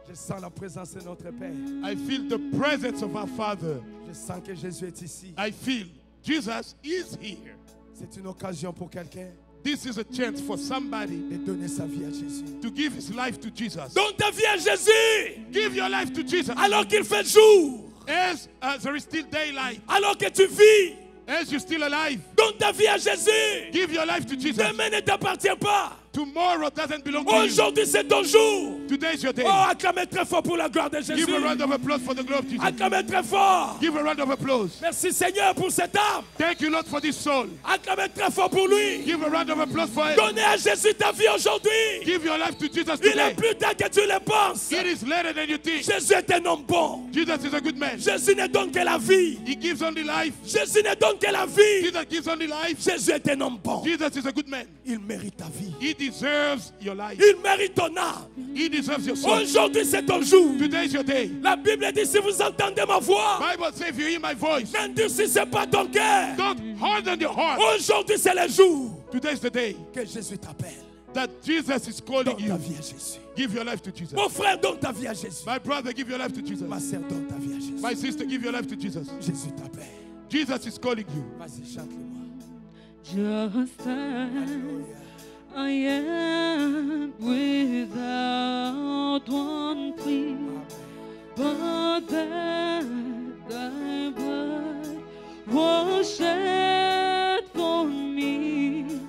Je sens la présence de notre Père. I feel the presence of our Father. Je sens que Jésus est ici. I feel Jesus is here. C'est une occasion pour quelqu'un This is a chance for somebody de donner sa vie à Jésus. to give his life to Jesus. Donne ta vie à Jésus Give your life to Jesus. alors qu'il fait jour, As there is still daylight, alors que tu vis. as you're still alive, Donne ta vie à Jésus. give your life to Jesus. Demain ne t'appartient pas. Tomorrow doesn't belong to you. Aujourd'hui, c'est ton jour. Today is your day. Oh, acclamez très fort pour la gloire de Jésus. Give a round of applause for the glory of Jesus. Acclamez très fort. Give a round of applause. Merci Seigneur pour cette âme. Thank you, Lord, for this soul. Acclamez très fort pour lui. Give a round of applause for it. Donnez à Jésus ta vie aujourd'hui. Give your life to Jesus Il est today. plus tard que tu le penses. It is later than you think. Jésus est un homme bon. Jesus is a good man. Jésus ne donne que la vie. He gives only life. Jésus ne donne que la vie. Jesus gives only life. Jésus est un homme bon. Jesus is a good man. Il mérite ta vie. He deserves your life. Il mérite ton âme. He deserves your soul. Aujourd'hui, c'est ton jour. Today is your day. La Bible dit si vous entendez ma voix, Bible says if you hear my voice, n'endurcissez pas ton cœur. don't harden your heart. Aujourd'hui, c'est le jour Today is the day que Jésus t'appelle. that Jesus is calling Donne ta you. vie à Jésus. Give your life to Jesus. Mon frère, donne ta vie à Jésus. My brother, give your life to Jesus. Ma sœur, donne ta vie à Jésus. My sister, give your life to Jesus. Jésus t'appelle. Jesus is calling you. Vas-y, chante-le-moi. Just as Alléluia. I am without one plea, but that thy blood was shed for me,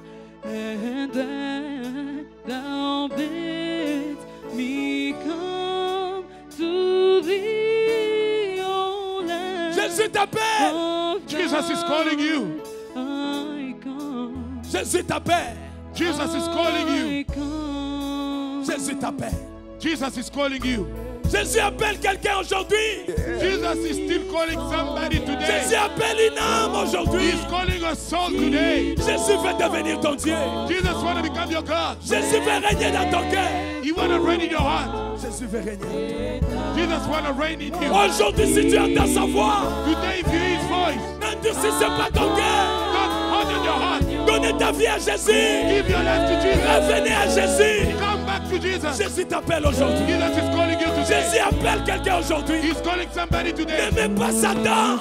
and that thou bidst me come to thee, O Lamb Jésus t'appelle. of Jesus is calling you. I come. Jésus t'appelle. Jesus is calling you. I come. Jésus t'appelle. Jesus is calling you. Jésus appelle quelqu'un aujourd'hui. Jesus is still calling somebody today. Jésus appelle une âme aujourd'hui. He's calling a soul today. Jésus veut devenir ton Dieu. Jesus want to become your God. Jésus veut régner dans ton cœur. He want to reign in your heart. Jésus veut régner en toi. Jesus want to reign in you. Aujourd'hui, si tu entends sa voix, Today, if you hear his voice, n'endurcissez pas ton cœur. don't harden your heart. Donnez ta vie à Jésus. Give your life to Jesus. Revenez à Jésus. Come back to Jesus. Jésus t'appelle aujourd'hui. Jesus is calling you today. Jésus appelle quelqu'un aujourd'hui. He's calling somebody today. N'aimez pas Satan.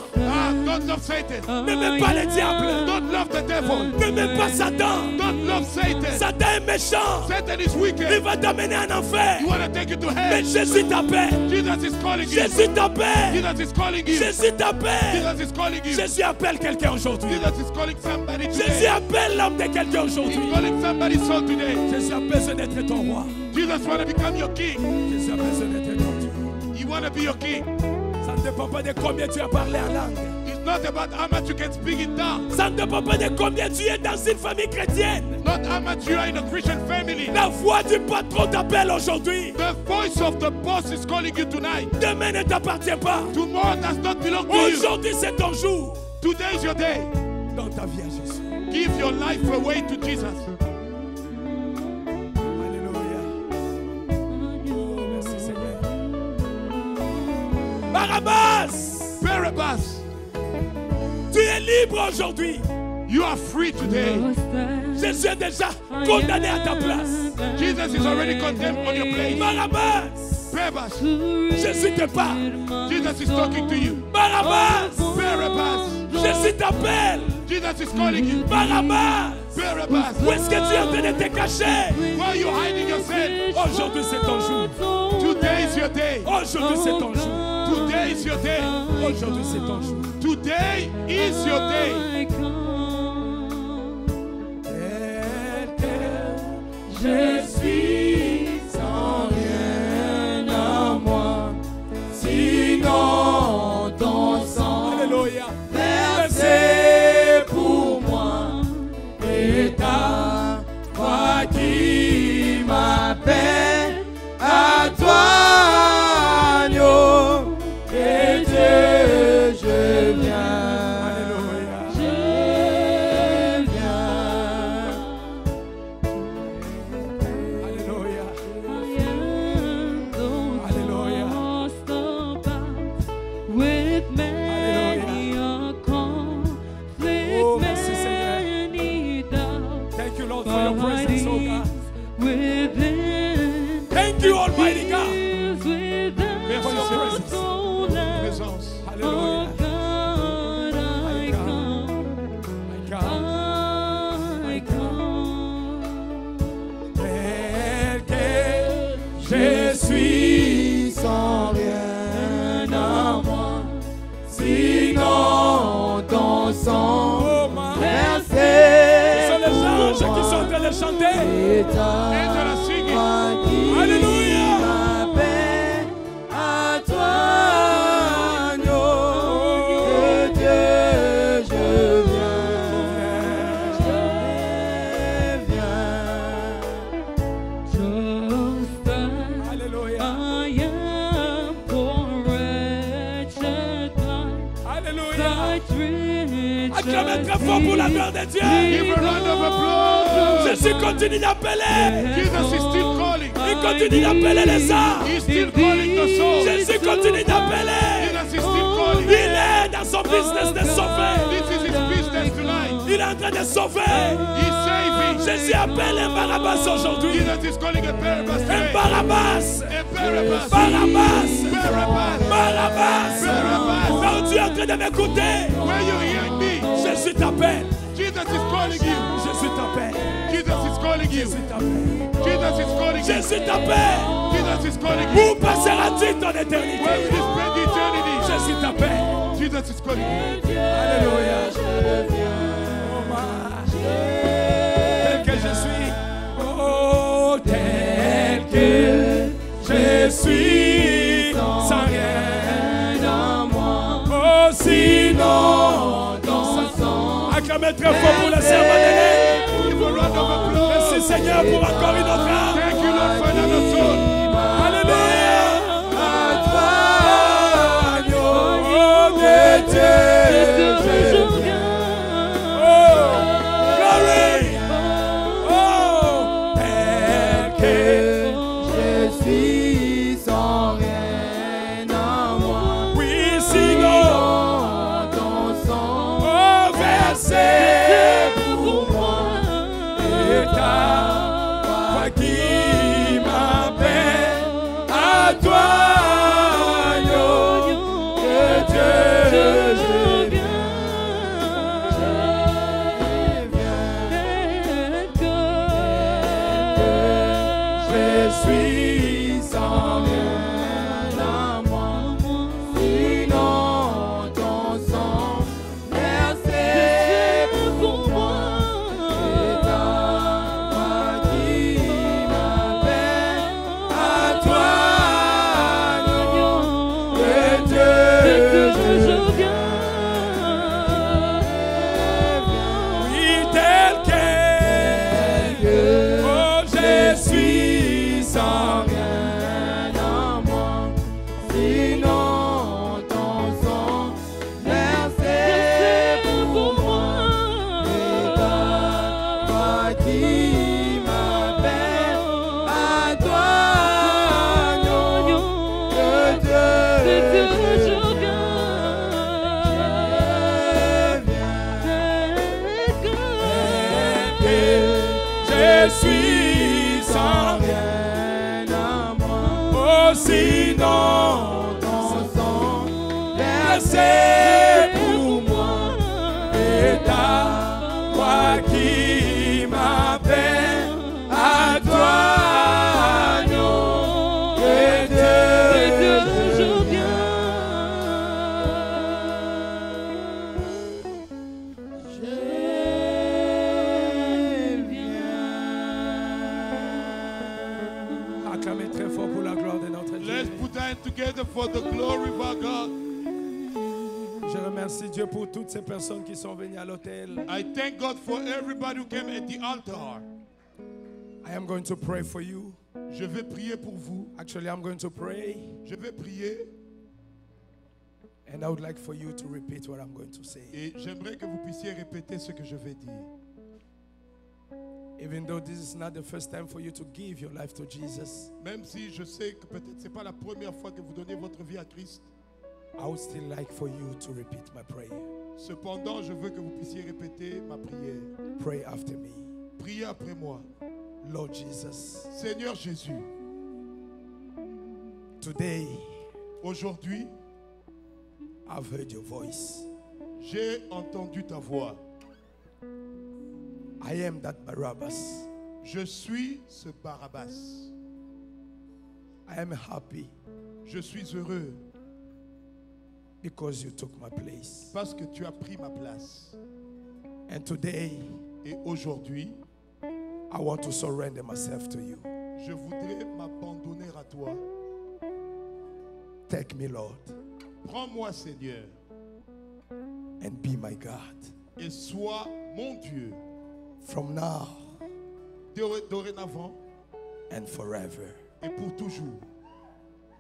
Don't love Satan. N'aimez pas le diable. Don't love the devil. N'aimez pas Satan. Don't love Satan. Satan est méchant. Satan is Il wicked. va t'amener en enfer. He want to take you to Mais hell. Jésus t'appelle. Jesus is calling you. Jésus t'appelle. Jesus is calling you. Jésus t'appelle. Jesus is calling you. Jésus appelle quelqu'un aujourd'hui. Jesus is calling somebody Jésus today. appelle l'homme de quelqu'un aujourd'hui. He's calling somebody's soul today. Jésus a besoin d'être ton roi. Jesus want to become your king. Jésus a besoin d'être ton Dieu. He want to be your king. Ça ne dépend pas de combien tu as parlé en langue. It's not about how much you can speak in tongues. Ça ne dépend pas de combien tu es dans une famille chrétienne. Not how much you are in a Christian family. La voix du patron t'appelle aujourd'hui. The voice of the boss is calling you tonight. Demain ne t'appartient pas. Tomorrow does not belong to you. Aujourd'hui, c'est ton jour. Today is your day. Donne ta vie à Jésus. Give your life away to Jesus. Alléluia. Oh, merci Seigneur. Barabbas, Barabbas, tu es libre aujourd'hui. you are free today. Jésus est déjà condamné à ta place. Jesus is already condemned on your place. Barabbas, Barabbas, Jésus te parle. Jesus is talking to you. Barabbas, Barabbas, Jésus t'appelle. Jesus is calling you. Barabbas, Barabbas, où est-ce que tu es en train de te cacher? why are you hiding yourself? Aujourd'hui, c'est ton jour. Today is your day. Aujourd'hui, c'est ton jour. Today is your day. Aujourd'hui, c'est ton jour. Today is your day. Je suis sans rien à moi, sinon ton sang Alléluia. versé pour moi et ta voix qui m'appelle à toi, agneau, et Dieu, je viens. Alléluia. Je Je suis sans rien à moi, sinon ton sang versé. Ce sont les anges qui sont en train de chanter. Angel are singing. Alléluia. À toi, agneau de Dieu, je viens. Alléluia. I am poor, wretched, blind, Alléluia. but rich Acclamez très fort pour la gloire de Dieu. Give a round of applause. Jésus continue d'appeler. Jesus is still calling. Il continue d'appeler les âmes. He's still calling the soul. Jésus continue d'appeler. Jesus is still calling. Il est dans son business de sauver. This is his business tonight. Il est en train de sauver. He's saving. Jésus appelle un Barabbas aujourd'hui. Jesus is calling a Barabbas Un today. Barabbas. A Barabbas. Barabbas. Barabbas. Barabbas. Barabbas. Donc tu es en train de m'écouter. Where you hearing me? Jésus t'appelle. Jesus is calling you. Jésus t'appelle. Jesus is calling you. Jésus t'appelle. Jesus is calling you. Jésus t'appelle. Jesus is calling you. Où passeras-tu ton éternité? Where will you spend eternity? Jésus t'appelle. Jesus is calling you. Alléluia. Oh, tel que je suis. Oh, tel que je suis. Sans rien dans moi. Oh, sinon ton sang. Acclamez très fort pour la sœur Madeleine. Give a round of applause. Merci Seigneur pour encore une autre âme. Thank you, Lord, for another soul. Alléluia. À toi, agneau de Dieu, je viens. Glory. Oh, tel que Je suis sans rien à moi, oui, sinon ton sang oh, versé pour moi. et ta voix qui m'appelle à toi, agneau de Dieu. je viens. Je suis sans Rien à moi, sinon ton sang versé Pour moi, et ta voix qui m'appelle à toi, agneau de Dieu, je viens. oui, tel que oh, je suis sans rien à moi, sinon ton sang versé pour moi. Et ta voix qui m'appelle à toi, agneau de Dieu, Je viens. je suis sans rien à moi, oh, sinon ton sang versé pour moi et ta voix qui m'appelle à toi, agneau de Dieu. Je viens. Acclamez très fort pour la gloire de notre Dieu. Let's put hands together for the glory of our God. Je remercie Dieu pour toutes ces personnes qui sont venues à l'hôtel. I thank God for everybody who came at the altar. I am going to pray for you. Je vais prier pour vous. Actually, I'm going to pray, Je vais prier and I would like for you to repeat what I'm going to say. et j'aimerais que vous puissiez répéter ce que je vais dire. Even though this is not the first time for you to give your life to Jesus, Même si je sais que peut-être ce n'est pas la première fois que vous donnez votre vie à Christ, I would still like for you to repeat my prayer. cependant, je veux que vous puissiez répéter ma prière. Pray after me. Priez après moi. Lord Jesus, Seigneur Jésus, today aujourd'hui, I've heard your voice. j'ai entendu ta voix. I am that Barabbas. Je suis ce Barabbas. I am happy Je suis heureux because you took my place. parce que tu as pris ma place. And today, Et aujourd'hui, I want to surrender myself to you. je voudrais m'abandonner à toi. Take me, Lord, Prends-moi, Seigneur, and be my God. et sois mon Dieu. From now Dorénavant and forever. et pour toujours.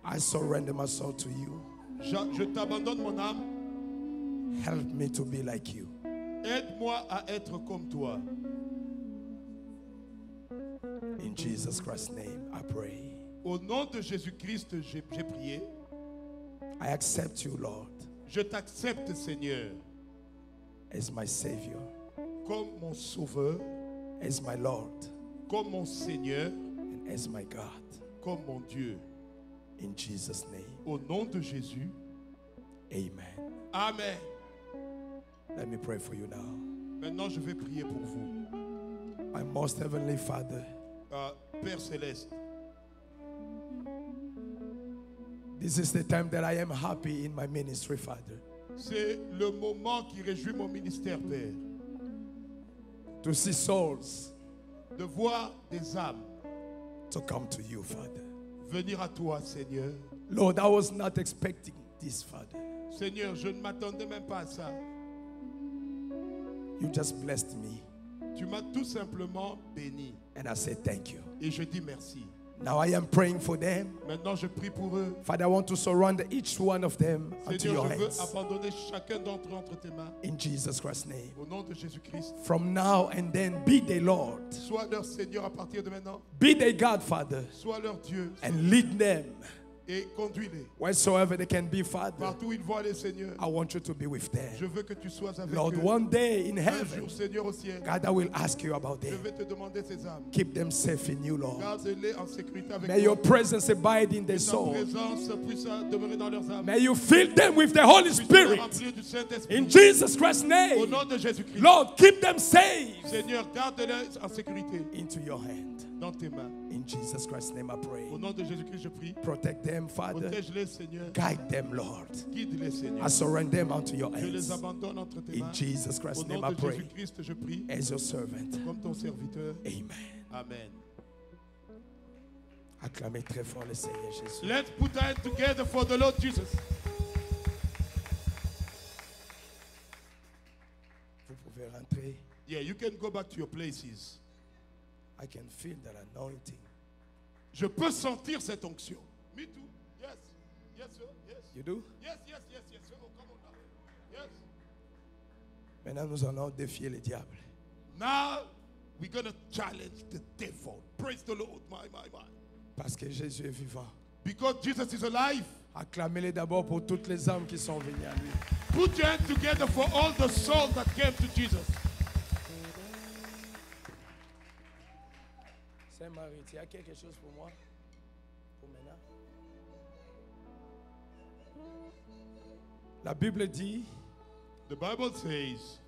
I surrender my soul to you. Je t'abandonne mon âme. Help me to be like you. Aide-moi à être comme toi. In Jesus Christ's name, I pray. Au nom de Jésus-Christ, j'ai prié. I accept you, Lord, Je t'accepte, Seigneur, as my Savior, comme mon sauveur, as my Lord, comme mon Seigneur, and as my God. comme mon Dieu. In Jesus' name, Au nom de Jésus, amen. Amen. Let me pray for you now. Maintenant, je vais prier pour vous. My most heavenly Father, Père Céleste, this is the time that I am happy in my ministry, Father, c'est le moment qui réjouit mon ministère, Père. to see souls De voir des âmes to come to you, Father. venir à toi, Seigneur. Lord, I was not expecting this, Father. Seigneur, je ne m'attendais même pas à ça. You just blessed me, Tu m'as tout simplement béni. and I say thank you. Et je dis merci. Now I am praying for them. Maintenant, je prie pour eux. Father, I want to surrender each one of them unto Seigneur, your je veux hands. abandonner chacun d'entre eux entre tes mains. In Jesus Christ's name. Au nom de Jésus-Christ. From now and then, be their Lord. Sois leur Seigneur à partir de maintenant. Be their God, Father. Sois leur Dieu. And lead them Et conduis-les. wheresoever they can be, Father. Partout où ils vont aller, Seigneur. I want you to be with them. Je veux que tu sois avec Lord, eux. one day in Un heaven, jour, Seigneur, au ciel. God, I will ask you about Je them. vais te demander ces âmes. Keep them safe in you, Lord. Garde-les en sécurité avec May your toi. presence abide in their Ta soul. présence puisse demeurer dans leurs âmes. May you fill them with the Holy Puisse les Spirit. remplir du Saint-Esprit. In Jesus Christ's Au name. nom de Jésus-Christ. Lord, keep them safe Seigneur, garde-les en sécurité into your hand. dans tes mains. In Jesus Christ's name, I pray. Au nom de Jésus-Christ, je prie. Protect them, Father. Protège-les, Seigneur. Guide them, Lord. Guide-les, Seigneur. I surrender them unto your Je les hands. abandonne entre tes In mains. Jesus Au Christ's nom name, I de pray. Jésus-Christ, je prie. As your servant. Comme ton serviteur. Amen. Amen. Acclamez très fort le Seigneur Jésus. Let's put our hands together for the Lord Jesus. Vous pouvez rentrer. Yeah, you can go back to your places. I can feel that anointing. Je peux sentir cette onction. Me too. Yes. Yes, sir. Yes. You do? Yes, yes, yes, yes, sir. Oh, come on now. Yes. Maintenant, nous allons défier le diable. Now, we're going to challenge the devil. Praise the Lord. My. Parce que Jésus est vivant. Because Jesus is alive. Acclamez-le d'abord pour toutes les âmes qui sont venues à lui. Put your hands together for all the souls that came to Jesus. Saint-Marie, tu as quelque chose pour moi? Pour maintenant? La Bible dit, The Bible says,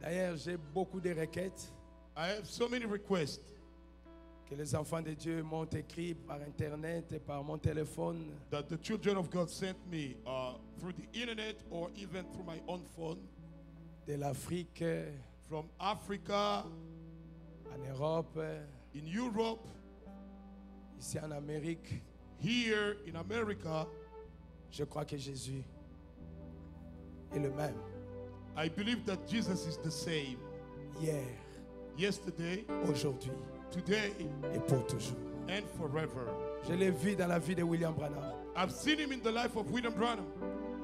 d'ailleurs, j'ai beaucoup de requêtes I have so many requests que les enfants de Dieu m'ont écrit par Internet et par mon téléphone. that the children of God sent me through the internet or even through my own phone De l'Afrique, from Africa, en Europe, in Europe, ici en Amérique. here in America. Je crois que Jésus est le même. I believe that Jesus is the same Hier, yesterday, aujourd'hui today, et pour toujours. and forever. Je l'ai vu dans la vie de William Branham. I've seen him in the life of William Branham.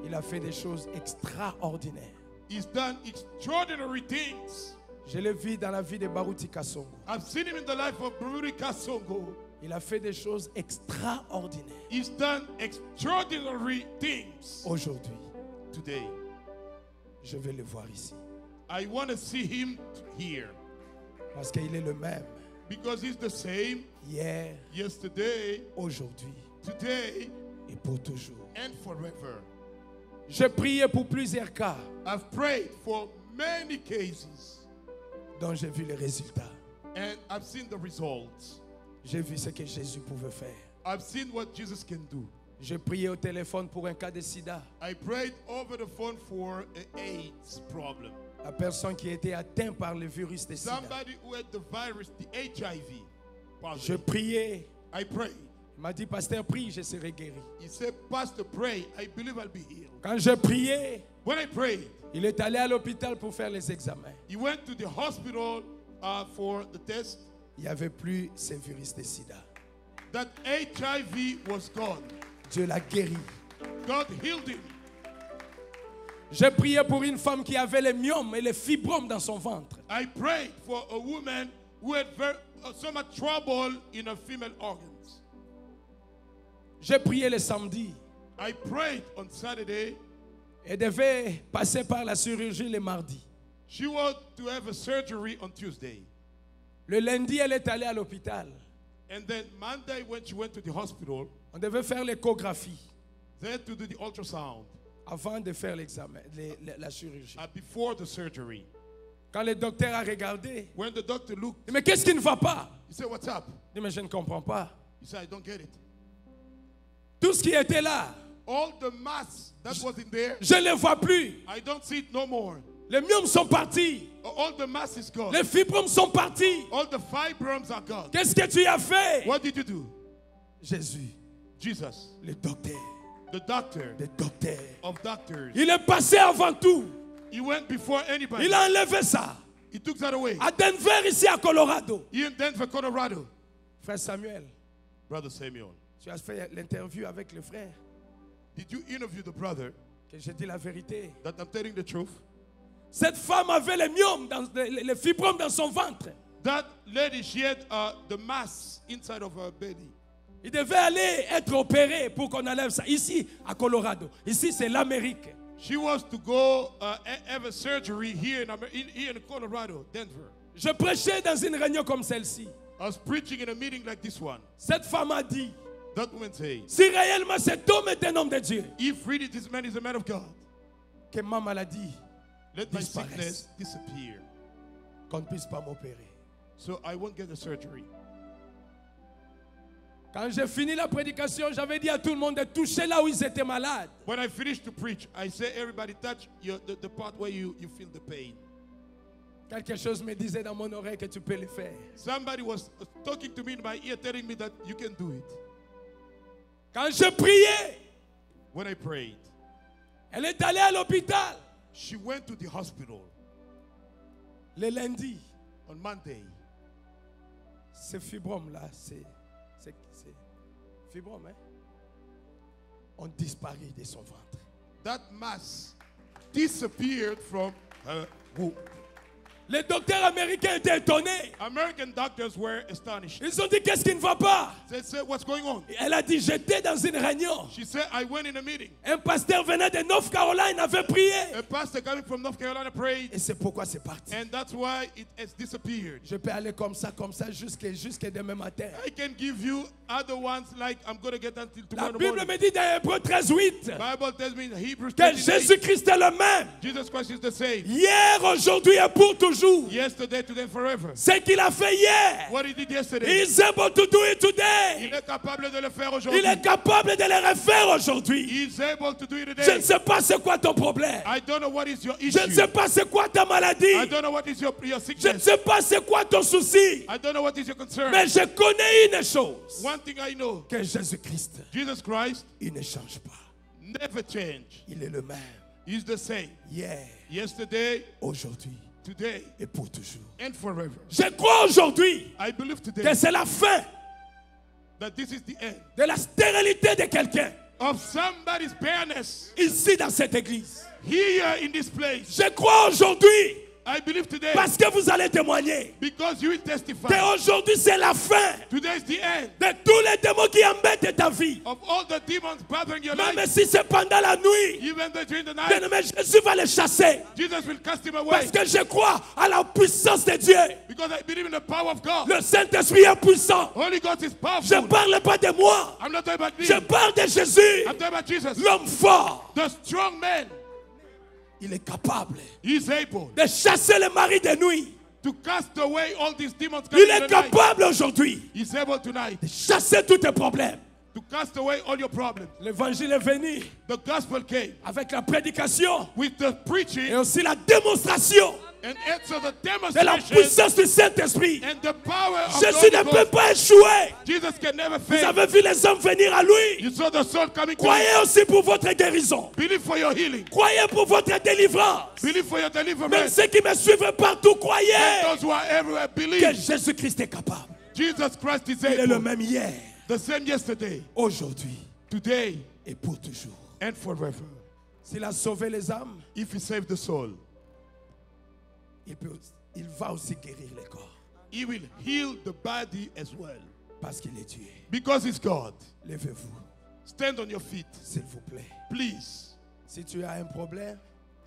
Il a fait des choses extraordinaires. He's done extraordinary things. Je l'ai vu dans la vie de Baruti Kasongo. I've seen him in the life of Bururi Kasongo. Il a fait des choses extraordinaires. He's done extraordinary things. Aujourd'hui, Today, je vais le voir ici. I want to see him here Parce qu'il est le même. because he's the same Hier, yesterday, aujourd'hui today, et pour toujours. and forever. J'ai prié pour plusieurs cas I've prayed for many cases dont j'ai vu les résultats. and I've seen the results. J'ai vu ce que Jésus pouvait faire. I've seen what Jesus can do. J'ai prié au téléphone pour un cas de sida. I prayed over the phone for an AIDS problem. La personne qui était atteinte par le virus de sida. Somebody who had the virus, the HIV. Je Positive. priais. I prayed. Il m'a dit, pasteur, prie, je serai guéri. He said, Pastor, pray. I believe I'll be healed. Quand je priais, When I prayed, il est allé à l'hôpital pour faire les examens. he went to the hospital for the test. Il n'y avait plus ce virus de sida. That HIV was gone. Dieu l'a guéri. God healed him. J'ai prié pour une femme qui avait les myomes et les fibromes dans son ventre. I prayed for a woman who had so much trouble in her female organs. J'ai prié le samedi. I prayed on Saturday. Elle devait passer par la chirurgie le mardi. She was to have a surgery on Tuesday. Le lundi, elle est allée à l'hôpital. And then Monday, when she went to the hospital, On devait faire l'échographie they had to do the ultrasound avant de faire l'examen, la chirurgie. before the surgery. Quand le docteur a regardé, When the doctor looked, il dit, mais qu'est-ce qui ne va pas? he said, "What's up?" Il dit, mais je ne comprends pas. He said, "I don't get it." Tout ce qui était là, All the mass that was in there, je ne le vois plus. I don't see it no more. Les myomes sont partis. All the mass is gone. Les fibromes sont partis. All the fibromes are gone. Qu'est-ce que tu as fait? What did you do? Jésus, Jesus, le docteur, the doctor le docteur. of doctors. Il est passé avant tout. He went before anybody. Il a enlevé ça. He took that away. À Denver, ici à Colorado. Here in Denver, Colorado. Frère Samuel, Brother Samuel, tu as fait l'interview avec le frère. did you interview the brother Que j'ai dit la vérité. that I'm telling the truth? Cette femme avait les myomes, les fibromes dans son ventre. That lady, she had the mass inside of her belly. Il devait aller être opéré pour qu'on enlève ça. Ici, à Colorado. Ici, c'est l'Amérique. She was to go have a surgery here here in Colorado, Denver. Je prêchais dans une réunion comme celle-ci. I was preaching in a meeting like this one. Cette femme a dit, That woman said, si réellement cet homme est un homme de Dieu, if really this man is a man of God, que ma maladie, let my disparaisse. sickness disappear. qu'on ne puisse pas m'opérer. So I won't get the surgery. Quand j'ai fini la prédication, j'avais dit à tout le monde de toucher là où ils étaient malades. When I finished to preach, I say, everybody touch the part where you feel the pain. Quelque chose me disait dans mon oreille que tu peux le faire. Somebody was talking to me in my ear, telling me that you can do it. Quand je priais, When I prayed, elle est allée à l'hôpital. she went to the hospital Le lundi, on Monday. ces fibromes-là, c'est fibromes, hein, ont disparu de son ventre. That mass disappeared from her womb. Les docteurs américains étaient étonnés. American doctors were astonished. Ils ont dit, qu'est-ce qui ne va pas? They said, what's going on? Elle a dit, j'étais dans une réunion. She said, I went in a meeting. Un pasteur venant de North Carolina avait prié. A pastor coming from North Carolina prayed, Et c'est pourquoi c'est parti. and that's why it has disappeared. Je peux aller comme ça, jusqu'à demain matin. I can give you other ones like I'm going to get until La tomorrow Bible morning. me dit dans Hébreux 13:8 Bible tells me in Hebrews que 13:8, Jésus-Christ est le même. Jesus Christ is the same. Hier, aujourd'hui et pour toujours. Yesterday, today, and forever. Ce qu'il a fait hier, What he did yesterday, he's able to do it il today. est capable de le faire Il aujourd'hui. est capable de le refaire aujourd'hui. He's able to do it Je ne today. sais pas c'est quoi ton problème. I don't know what is your Je ne issue. sais pas c'est quoi ta maladie. I don't know what is your Je ne sickness. sais pas c'est quoi ton souci. I don't know what is your concern. Mais je connais une chose. One thing I know, Que Jésus-Christ, Jesus Christ il ne change pas. never changed. Il est le même. He's the same. Hier, Yesterday, aujourd'hui today, et pour toujours. and forever. Je crois aujourd'hui I believe que today c'est la fin that this is the end de la stérilité de quelqu'un of somebody's barrenness ici dans cette église. here in this place. Je crois aujourd'hui I believe today parce que vous allez témoigner because you will testify. qu'aujourd'hui c'est la fin Today is the end de tous les démons qui embêtent ta vie. of all the demons bothering your Même life. si c'est pendant la nuit, Even though during the night, bien-aimé, Jésus va les chasser. Jesus will cast him away Parce que je crois à la puissance de Dieu. because I believe in the power of God. Le Saint-Esprit est puissant. Holy God is Je powerful. ne parle pas de moi. I'm not talking about me. Je parle de Jésus, I'm talking about Jesus. l'homme fort. The strong man. Il est capable He's able de chasser les maris de nuit. to cast away all these demons coming Il in est the night. capable aujourd'hui He's able tonight de chasser tous tes problèmes. to cast away all your problems. L'évangile est venu The gospel came avec la prédication with the et preaching aussi la démonstration and also the de la demonstration puissance du Saint-Esprit. and the power of Jésus the ne Holy peut Ghost. pas échouer. Jesus can never Vous fail. avez vu les hommes venir à lui. You saw the soul coming to Croyez you. aussi pour votre guérison. Believe for your healing. Croyez pour votre délivrance. Believe for your Même deliverance. ceux qui me suivent partout, And croyez those who are everywhere que believe Jésus-Christ est capable. Jesus Christ is Il est le able. même hier, The same yesterday, aujourd'hui today, et pour toujours. and forever. S'il a sauvé les âmes, If he saved the soul, il va aussi guérir les corps. he will heal the body as well. Parce qu'il est Dieu. Because he's God. Levez-vous, Stand on your feet, s'il vous plaît. please. Si tu as un problème,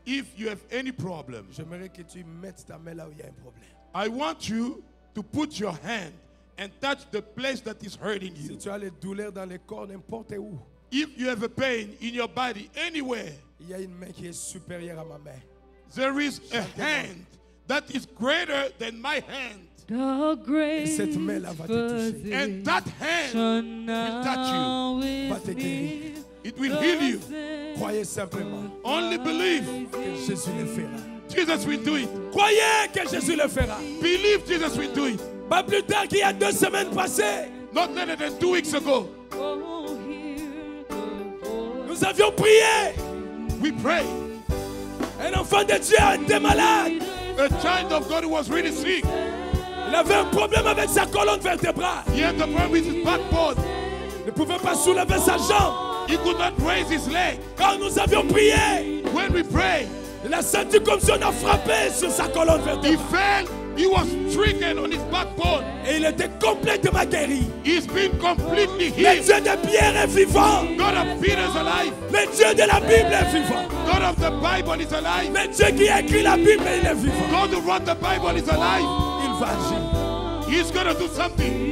If you have any problem, j'aimerais que tu mettes ta main là où il y a un problème. I want you to put your hand and touch the place that is hurting Si you. tu as les douleurs dans les corps, n'importe où, If you have a pain in your body anywhere, il y a une main qui est supérieure à ma main. there is a hand that is greater than my hand. The great cette main-là va te toucher. And that hand will touch you. Va te guérir. It will heal you. Croyez simplement Only believe. que Jésus le fera. Jesus will do it. Croyez que Jésus le fera. Believe Jesus will do it. Pas plus tard qu'il y a 2 semaines passées, Not later than 2 weeks ago, nous avions prié. we prayed. Un enfant de Dieu était malade. A child of God who was really sick. Il avait un problème avec sa colonne vertébrale. He had a problem with his backbone. Il ne pouvait pas soulever sa jambe. He could not raise his leg. Quand nous avions prié, When we prayed, il a senti comme si on a frappé sur sa colonne he vertébrale. fell. He was stricken on his backbone. Et il était complètement guéri. He's been completely Le healed. Dieu de Pierre est vivant. God of Peter is alive. Le Dieu de la Bible est vivant. God of the Bible is alive. Le Dieu qui a écrit la Bible, il est vivant. God who wrote the Bible is alive. Il va agir. He's going to do something.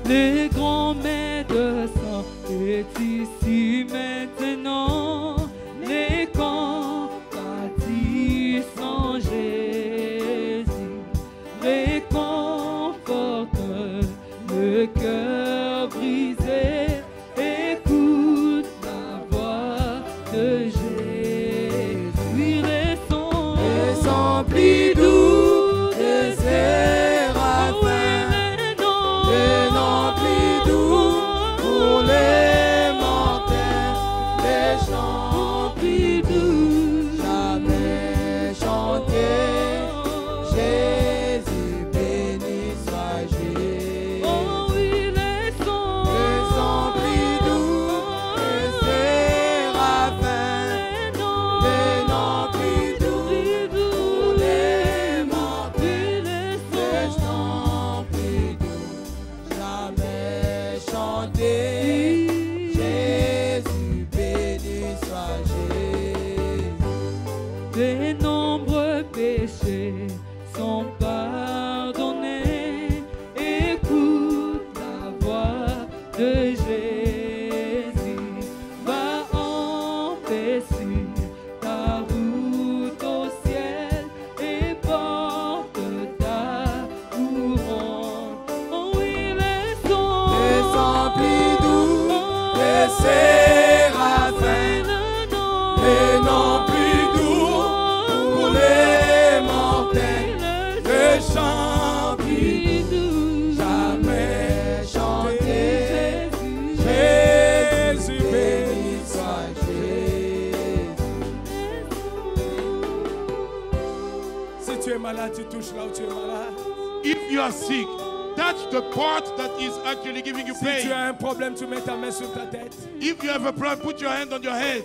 Les grands médecins est ici maintenant. Les compatissants Jésus réconforte le cœur brisé. Écoute la voix de Jésus. Les sons plus doux de séraphins. Les noms plus doux pour les mortels, les chants plus doux, jamais chantés. Jésus béni soit Jésus. Oh oui, les sons plus doux, les séraphins. Les noms plus doux pour les mortels, les chants plus doux, jamais chantés. Jésus béni soit Jésus. Tes nombreux péchés sont pardonnés. Écoute la voix de Jésus. Va en paix sur ta route au ciel et porte ta couronne. Oh oui, les sons plus doux, les séraphins. Les noms plus doux pour les mortels, les chants plus doux, jamais chantés. Jésus béni soit Jésus. Si tu es malade, tu touches là où tu es malade. If you are sick, touch the part that is actually giving you Si tu pain. as un problème, tu mets ta main sur ta tête. If you have a problem, put your hand on your head.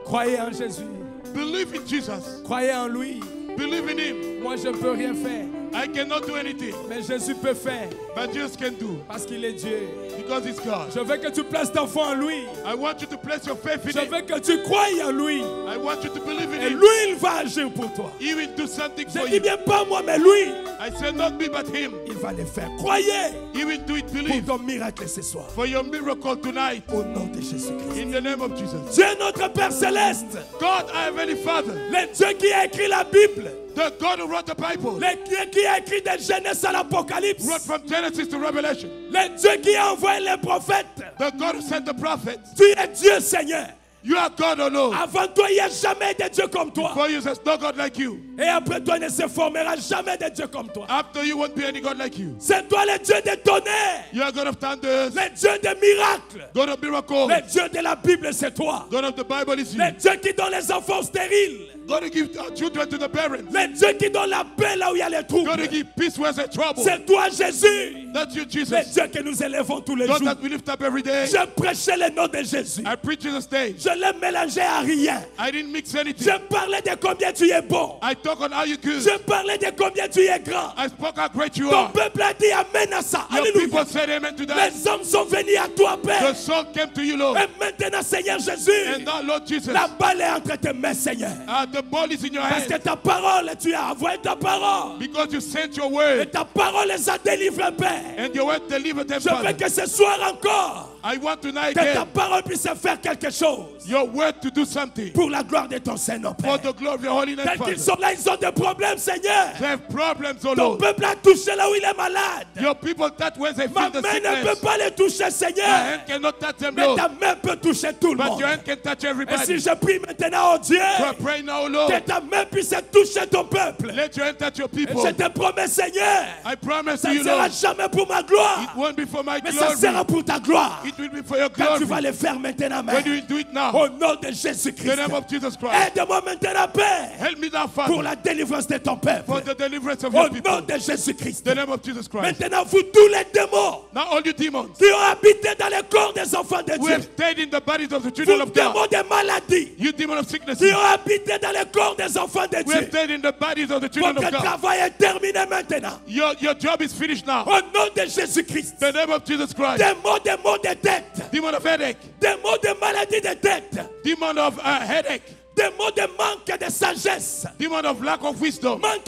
Croyez en Jésus. Believe in Jesus. Croyez en lui. Believe in Him. Moi, je ne peux rien faire. I cannot do anything. Mais Jésus peut faire But Jesus can do. parce qu'il est Dieu. Because He's God. Je veux que tu places ta foi en lui. I want you to place your faith in Je Him. veux que tu croies en lui. I want you to believe in Et Him. lui, il va agir pour toi. He will do something Je for dis you. bien pas moi, mais lui, I say not me but Him. il va le faire. Croyez He will do it. pour Believe. ton miracle ce soir. For your miracle tonight. Au nom de Jésus-Christ. In the name of Jesus. Dieu notre Père Céleste, God, our Heavenly Father. le Dieu qui a écrit la Bible, The God who wrote the Bible. le Dieu qui a écrit de Genèse à l'Apocalypse, Wrote from Genesis to Revelation. le Dieu qui a envoyé les prophètes. The God who sent the prophets. Tu es Dieu, Seigneur. You are God alone. Avant toi, il n'y a jamais de Dieu comme toi. For you, there's no God like you. Et après toi, il ne se formera jamais de Dieu comme toi. After you, won't be any God like you. C'est toi le Dieu des tonnerres, You are God of thunders. le Dieu des miracles. God of miracles. Le Dieu de la Bible, c'est toi. God of the Bible is you. Le Dieu qui donne les enfants stériles. God who gives children to the parents. Le Dieu qui donne la paix là où il y a les God who troubles. gives peace where there's trouble. C'est toi, Jésus. That's you, Le Jesus. Dieu que nous élevons tous les God jours. that we lift up every day. Je prêchais le nom de Jésus. I preach in the stage. Je l'ai mélangé à rien. I didn't mix anything. Je parlais de combien tu es bon. I talk on how you good. Je parlais de combien tu es grand. I spoke how great you Ton are. peuple a dit amen à ça. Your Alléluia. people said amen to that. Les hommes sont venus à toi, The Père. soul came to you, Lord. Et maintenant, Seigneur Jésus, And now, Lord Jesus, la balle est entre tes mains, Seigneur. the ball is in your Parce que hand. ta parole, tu as envoyé ta parole. Because you sent your Et word. ta parole les a délivrés, Père. And your word delivered them, Je veux Father. que ce soir encore, I want tonight que ta again, parole puisse faire quelque chose your word to do something. pour la gloire de ton Saint-Nom, For Père. the glory of your holy name, Tels Father. qu'ils sont là, ils ont des problèmes, Seigneur. They have problems, oh Ton Lord. peuple a touché là où il est malade. Your people that when they Ma feel the main ne peut sickness, pas les toucher, my Seigneur. hand cannot touch them, Mais Lord. ta main peut toucher tout le But monde. your hand can touch Et si everybody. je prie maintenant, oh Dieu, So I pray now, Lord, que ta main puisse toucher ton peuple. let your hand touch your Et people. je te promets, Seigneur, I promise ça to ne you, sera Lord, jamais pour ma gloire, it won't be for my mais ça sera glory. pour ta gloire. It will be for your Quand tu vas glory. le faire maintenant, When Père. you do it now, Au nom de in Jésus-Christ. the name of Jesus Christ, Aide-moi maintenant, Père, help me now, pour Father, la délivrance de ton for peuple. the deliverance of Au your nom people. de Jésus-Christ. In the name of Jesus Christ. Maintenant, vous tous les démons Now all you demons qui ont habité dans les corps des enfants de who Dieu, have stayed in the bodies of the children vous of God, démons des maladies you demon of sickness qui ont habité dans les corps des enfants de who have Dieu, stayed in the bodies of the children votre of God, travail est terminé maintenant. your job is finished now. Au nom de Jésus-Christ. In the name of Jesus Christ. Des maux de tête, Demon of headache, des maux de maladie de tête, demon of headache, des maux de manque de sagesse, demon of lack of wisdom, manque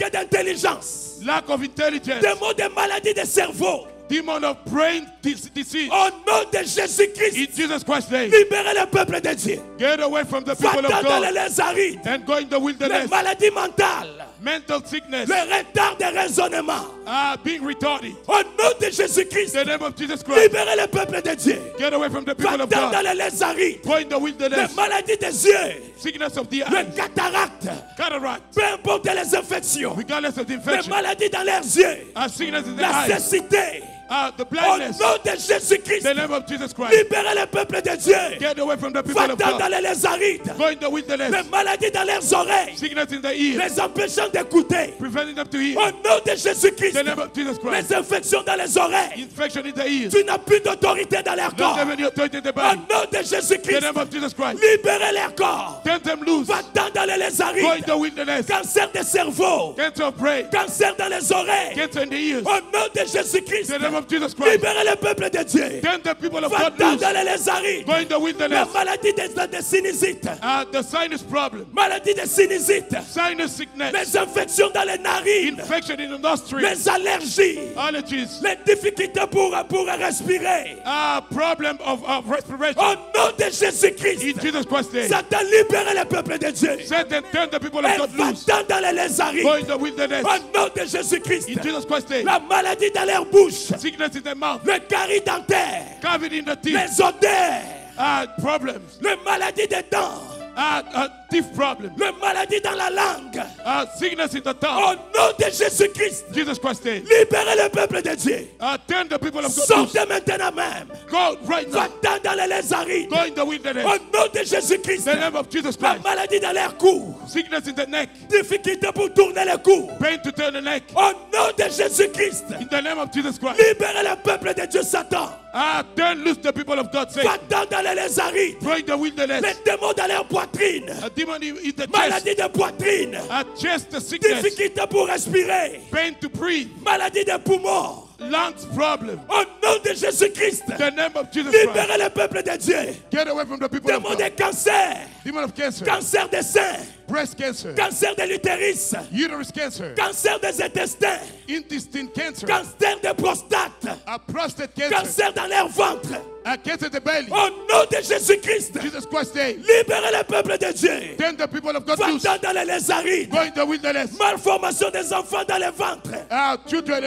d'intelligence, lack of intelligence, des maux de maladie de cerveau. demon of brain disease. Au nom de Jésus-Christ, In Jesus Christ's name, libérez le peuple de Dieu. get away from the people of Va dans les God lézarides, and go in the les wilderness. maladies mentales, Mental sickness, le retard de raisonnement. being retarded. Au nom de Jésus-Christ, In the name of Jesus Christ, libérez le peuple de Dieu. get away from the Va people of dans God. les lézarides, Go in the les wilderness. maladies des yeux, Sickness of the le eyes, cataracte, cataract, peu importe les infections, regardless of the les infection, maladies dans leurs yeux, sickness in the la eyes, cécité. the Au blindness. nom de Jésus-Christ, In the name of Jesus Christ, libérez le peuple de Dieu. get away from the people Va of dans God. les lézarides, Go in the wilderness. les maladies dans leurs oreilles, Sickness in the ear, les empêchant d'écouter. preventing them to hear. Au nom de Jésus-Christ, In the name of Jesus Christ, les infections dans les oreilles. infection in the ears. Tu n'as plus d'autorité dans leur Don't corps. have any authority in the Au body. nom de In the Jésus-Christ, name of Jesus Christ, libérez leur corps. turn them loose. Va dans les Go in lézarides, the wilderness. cancer des cerveaux, Cancer of brain, cancer dans les oreilles. cancer in the ears. Au nom de Jésus-Christ, In the name of Jesus Christ, libérez le peuple de Dieu. turn the people of Va God loose. dans les lézarides, Go in the la wilderness. maladie des sinusite, The sinus problem, maladie des sinusite, sinus sickness, les infections dans les narines, infection in the nostrils, les allergies, allergies, les difficultés pour respirer. problem of respiration. Au nom de Jésus-Christ, In Jesus Christ's name, Satan libère le peuple de Dieu. set and turn the people of Et God va loose. dans les lézarides. Go in the wilderness. Au nom de Jésus-Christ, In Jesus Christ's name, la maladie dans leur bouche, sickness in the mouth, le carie dentaire, cavity in the teeth, les odeurs, problems, les maladies des dents, teeth problems, les maladies dans la langue. sickness in the Au tongue. nom de Jésus-Christ, Jesus Christ's name, libérez le peuple de Dieu. turn the people of God loose. Sortez maintenant même. Go right Va now. dans les lézarides. Go in the wilderness. Au nom de Jésus-Christ, In the name of Jesus la Christ, maladie dans leur cou, sickness in the neck, difficulté pour tourner le cou. pain to turn the neck. Au nom de Jésus-Christ, In the name of Jesus Christ, libérez le peuple de Dieu, Satan. turn loose the people of God. Say, Va dans les lézarides, go in the wilderness. les démons dans leur poitrine, demon in the chest. Maladie de poitrine. A chest sickness. Difficulté pour respirer. Pain to breathe. Maladie de poumons. Lungs problem. Au nom de Jésus-Christ. The name of Jesus Christ. Libérez le peuple de Dieu. Get away from the people of Démon God. de cancer. Demon of cancer. Cancer des seins. Breast cancer. Cancer de l'utérus. Uterus cancer. Cancer des intestins. Intestine cancer. Cancer de prostate. A prostate cancer. Cancer dans leur ventre. A cancer of the belly. Au nom de Jésus-Christ. Jesus Christ name. Libérez le peuple de Dieu. Then the people of God loose. Va-t'en dans les lézarines. Go in the wilderness. Malformation des enfants dans le ventre. Children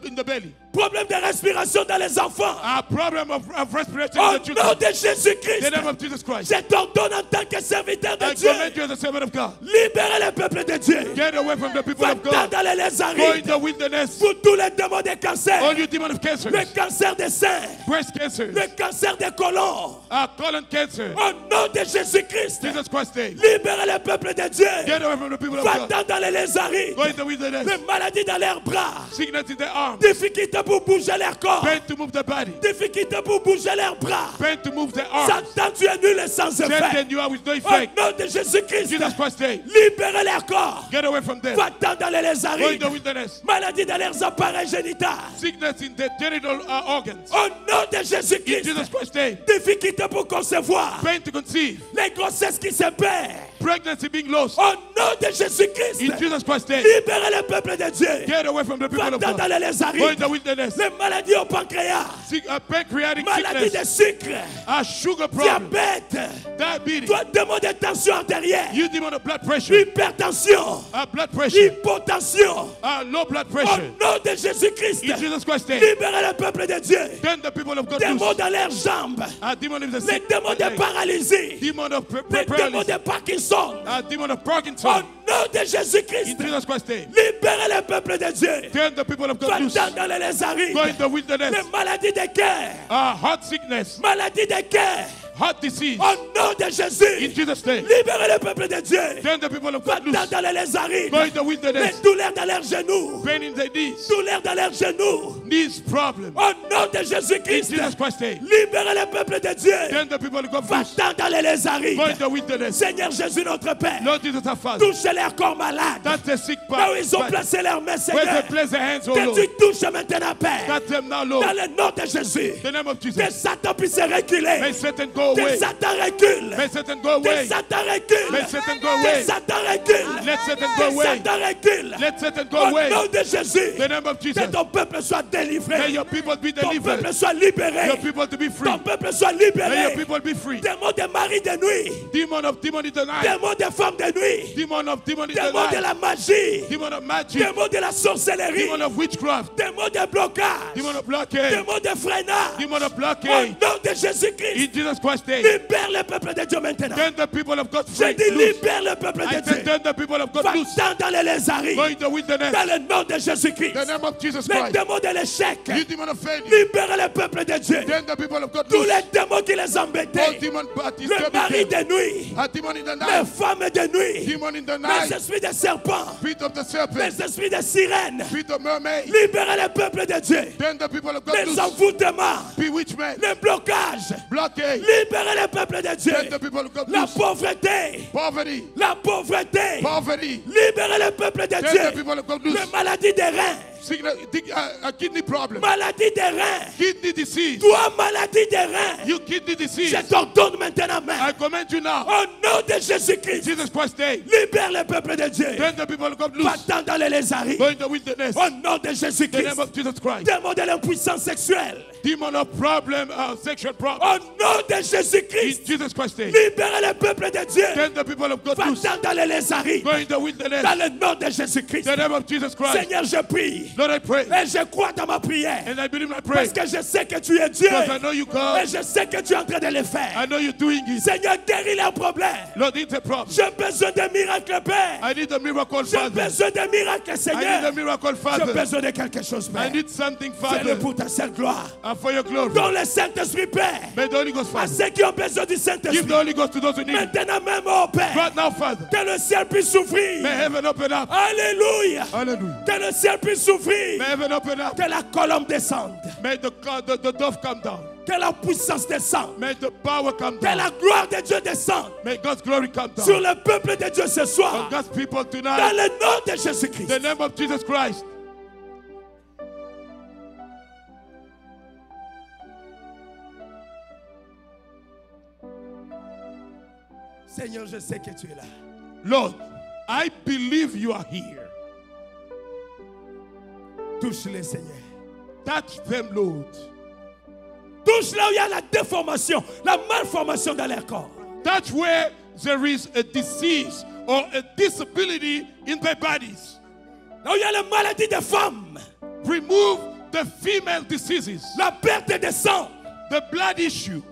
in the belly. Problème de respiration dans les enfants. A problem of respiration Au in the children. nom de Jésus-Christ. The name of Jesus Christ. Je t'ordonne en tant que serviteur de I Dieu. command you as a servant of God. Libérez le peuple de Dieu. Get away from the people of Va-t'en God. dans les Go in lézarines. the wilderness. Pour tous les démons de cancer. All you demon of cancer. Le cancer des seins. Breast cancer. Le cancer des colons. Colon cancer. Au nom de Jésus-Christ. Jesus Christ name. Libérez le peuple de Dieu. Get away from the people of God. Va-t'en dans les lézarines. Go in the wilderness. Les maladies dans leurs bras. Sickness in the arm. Difficulté pour bouger leur corps. Pain to move the body. Difficulté pour bouger leurs bras. Pain to move the arm. Satan, tu es nul et sans effet. Satan, you are with no Au effect. nom de Jésus-Christ. Jesus Christ name. Libérez leur corps. Get away from them. Va-t'en dans les Go in lézarines. the wilderness. Maladie dans leurs appareils génitaux. Sickness in the genital organs. Au nom de In Jésus-Christ. Jesus Christ name. Difficulté pour concevoir. Pain to conceive. Les grossesses qui se perdent. Pregnancy being lost. Au nom de Jésus-Christ. In Jesus Christ name. Libérez le peuple de Dieu. Get away from the people of Va-t'en dans God. les Go in lézarines. the wilderness. Les maladies au pancréas. Pancreatic Maladie de sickness. sucre. A sugar problem. Diabète. Diabetes. Toi, demande de tension artérielle. You demon of blood pressure. Hypertension. Blood pressure. Hypotension. Low blood Au pressure. nom de Jésus-Christ. In Jesus Christ name. Libérez le peuple de Dieu. Then the people of God Démons loose. dans leurs jambes. A demon of the Les sick. démons de paralysie. Demon of Les démons paralysis. de Parkinson. A demon of Au Parkinson. nom de Jésus-Christ. In Jesus Christ name. Libérez le peuple de Dieu. Then the people of God loose. Va-t'en dans les lézarines. Go in the wilderness. Les maladies de cœur. Heart sickness. Maladies de cœur. Heart disease. Au nom de In Jésus. Jesus name. Libérez le peuple de Dieu. Then the people of God Va-t'en loose. dans les lézarines. Go in the Les wilderness. douleurs dans leurs genoux. Pain in the knees. Douleurs dans leurs genoux. Knees problem. Au nom de In Jésus-Christ. Jesus Christ name. Libérez le peuple de Dieu. Then the people of God loose. Va-t'en dans les lézarines. Go in the wilderness. Seigneur Jésus notre Père. Lord Jesus our Father. Touche leurs corps malades. That's a sick Là part. où ils ont placé leurs mains, Where Seigneur. they place their hands, oh Que Lord. tu touches maintenant, Père. Touch them now, Dans Lord. le nom de Jésus. In the name of Que Jesus. Satan puisse reculer. May Satan go Que away. Satan recule. May Satan go Que away. Satan recule. May Satan go Que away. Satan recule. Let Satan go Que away. Satan recule. Let Satan go Au away. nom de Jésus. In the name of Que Jesus. ton peuple soit May délivré. your people be Ton delivered. peuple soit libéré. Your people to be free. Ton peuple soit May your libéré. people be free. Démon de mari de nuit. Demon in the night. Démon de femme de nuit. Demon in the Démon de night. la magie. Demon of magic. Démon de la sorcellerie. Demon of witchcraft. Démon de blocage. Demon of blockade. Démon de freinage. Demon of Au blockade. nom de Jésus-Christ. In Jesus Christ's name. Libère le peuple de Dieu maintenant. Then the people of God Je free. dis Loose. libère le peuple I de said Dieu. then the people of God loose. Va-t'en dans les lézarines. Go in the wilderness. Dans le nom de Jésus-Christ. The name of Jesus Les Christ. démons de l'échec. You demon of failure. Libère le peuple de Dieu. Then the people of God Tous loose. les démons qui les All embêtaient. demon parties Le mari de nuit. A demon in the Les night. femmes de nuit. Demon in the Les night. esprits de serpents. Feet of the serpent. Les esprits de sirènes. Feet of mermaid. Libérez le peuple de Dieu. Then the people of God Les loose. envoûtements. Bewitchment. Les blocages. Blockade. Libérez le peuple de Dieu. Then the people of God La loose. pauvreté. Poverty. La pauvreté. Poverty. Libérez le peuple de Then the Dieu. people of God loose. Les maladies des reins. Sickness, a kidney problem. Maladie des reins. Kidney disease. Toi, maladie des reins. You kidney disease. Je t'ordonne maintenant, main. I command you now. Au nom de Jésus-Christ. Jesus Christ's name. Libère le peuple de Dieu. Then the people of God loose. Va-t'en dans les lézarines. Go in the wilderness. Au nom de In the Jésus-Christ. name of Jesus Christ. Démon de l'impuissance sexuelle. Demon of problem, sexual problem. Au nom de In Jésus-Christ. Jesus Christ's name. Libérez le peuple de Dieu. Then the people of God loose. Va-t'en dans les lézarines. Go in the wilderness. Dans le nom de Jésus-Christ. In the name of Jesus Christ. Seigneur, je prie. Lord, I pray. Et je crois dans ma prière. And I believe my prayer. Parce que je sais que tu es Dieu. Because I know you Et God. je sais que tu es en train de le faire. I know you're doing it. Seigneur, guéris leurs problèmes. Lord, it's a problem. J'ai besoin de miracles, Père. I need a miracle, J'ai Father. besoin de miracles, I need a Seigneur. miracle, J'ai Father. besoin de quelque chose, I Père. need something, Fais-le Father. pour ta seule gloire. And for your glory. Dans le Saint-Esprit, Père. May the Holy Ghost, À Father. ceux qui ont besoin du Give Saint-Esprit. the Holy Ghost to those who need it. Maintenant même, oh Père. Right now, Father. Que le ciel puisse s'ouvrir. May heaven open up. Alléluia. Hallelujah. Que le ciel puisse s'ouvrir. May heaven open up. Que la colombe descende. May the dove come down. Que la puissance descende. May the power come Que la down. gloire de Dieu descende May God's glory come down. sur le peuple de Dieu ce On soir. God's people Dans tonight. le nom de Jésus-Christ. In the name of Jesus Christ. Seigneur, je sais que tu es là. Lord, I believe you are here. Touche-les, Seigneur. Touch them, Lord. Touche là où il y a la déformation, la malformation dans leur corps. Touch where there is a disease or a disability in their bodies. Là où il y a la maladie des femmes, Remove the female diseases, la perte de sang. the blood issue.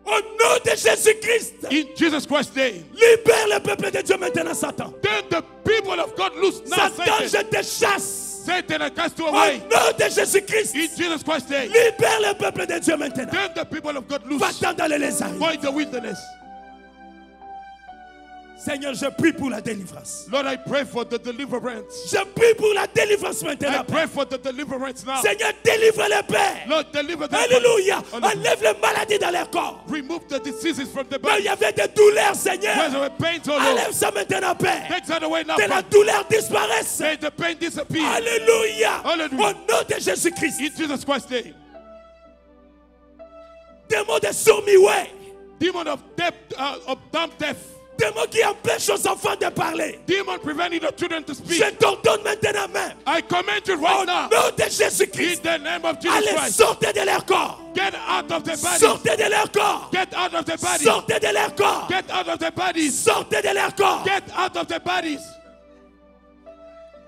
Au nom de Jésus-Christ, In Jesus Christ's name. libère le peuple de Dieu maintenant, Satan. Then the people of God loose now. Satan, je Satan, te chasse. Satan, I cast you Au away. nom de Jésus-Christ, In Jesus Christ's name. libère le peuple de Dieu maintenant. Then the people of God loose. Va-t'en dans les lézards. Go in the wilderness. Seigneur, je prie pour la délivrance. Lord, I pray for the deliverance. Je prie pour la délivrance I maintenant. pray for the deliverance now. Seigneur, délivre le Père. Lord, deliver them. Alléluia. Hallelujah. Enlève les maladies dans leur corps. Remove the diseases from the Là où il body. y avait des douleurs, Where Seigneur. there were pains, oh Lord. Enlève ça maintenant, Père. Take that away now. Que la Father. douleur disparaisse. May the pain disappear. Alléluia. Hallelujah. Au nom de Jésus-Christ. In Jesus Christ's name. Démon de sourds-muets. Demon of deaf, of dumb deaf. Démon qui empêche aux enfants de parler. Demon preventing the children to Je speak. t'ordonne maintenant même. I command you Au right now. nom de In Jésus-Christ. the name of Jesus Allez, Christ. sortez de leur corps. Get out of their bodies. Sortez de leur corps. Get out of their bodies. Sortez de leur corps. Get out of their bodies. Sortez de leur corps. Get out of their bodies.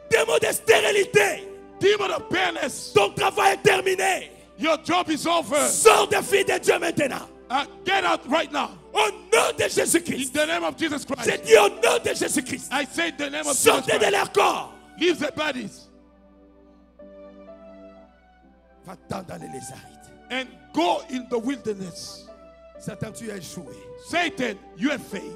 Démon de stérilité. Demon of barrenness. Ton travail est terminé. Your job is over. Sors des filles de Dieu maintenant. Get out right now. Au nom de In Jésus-Christ. the name of Jesus J'ai Christ. dit au nom de Jésus-Christ. I say in the name of Jesus Sortez de Christ. leur corps. Leave their bodies Va-t'en dans les lézards. and go in the wilderness. Satan, tu as échoué. Satan, you have failed.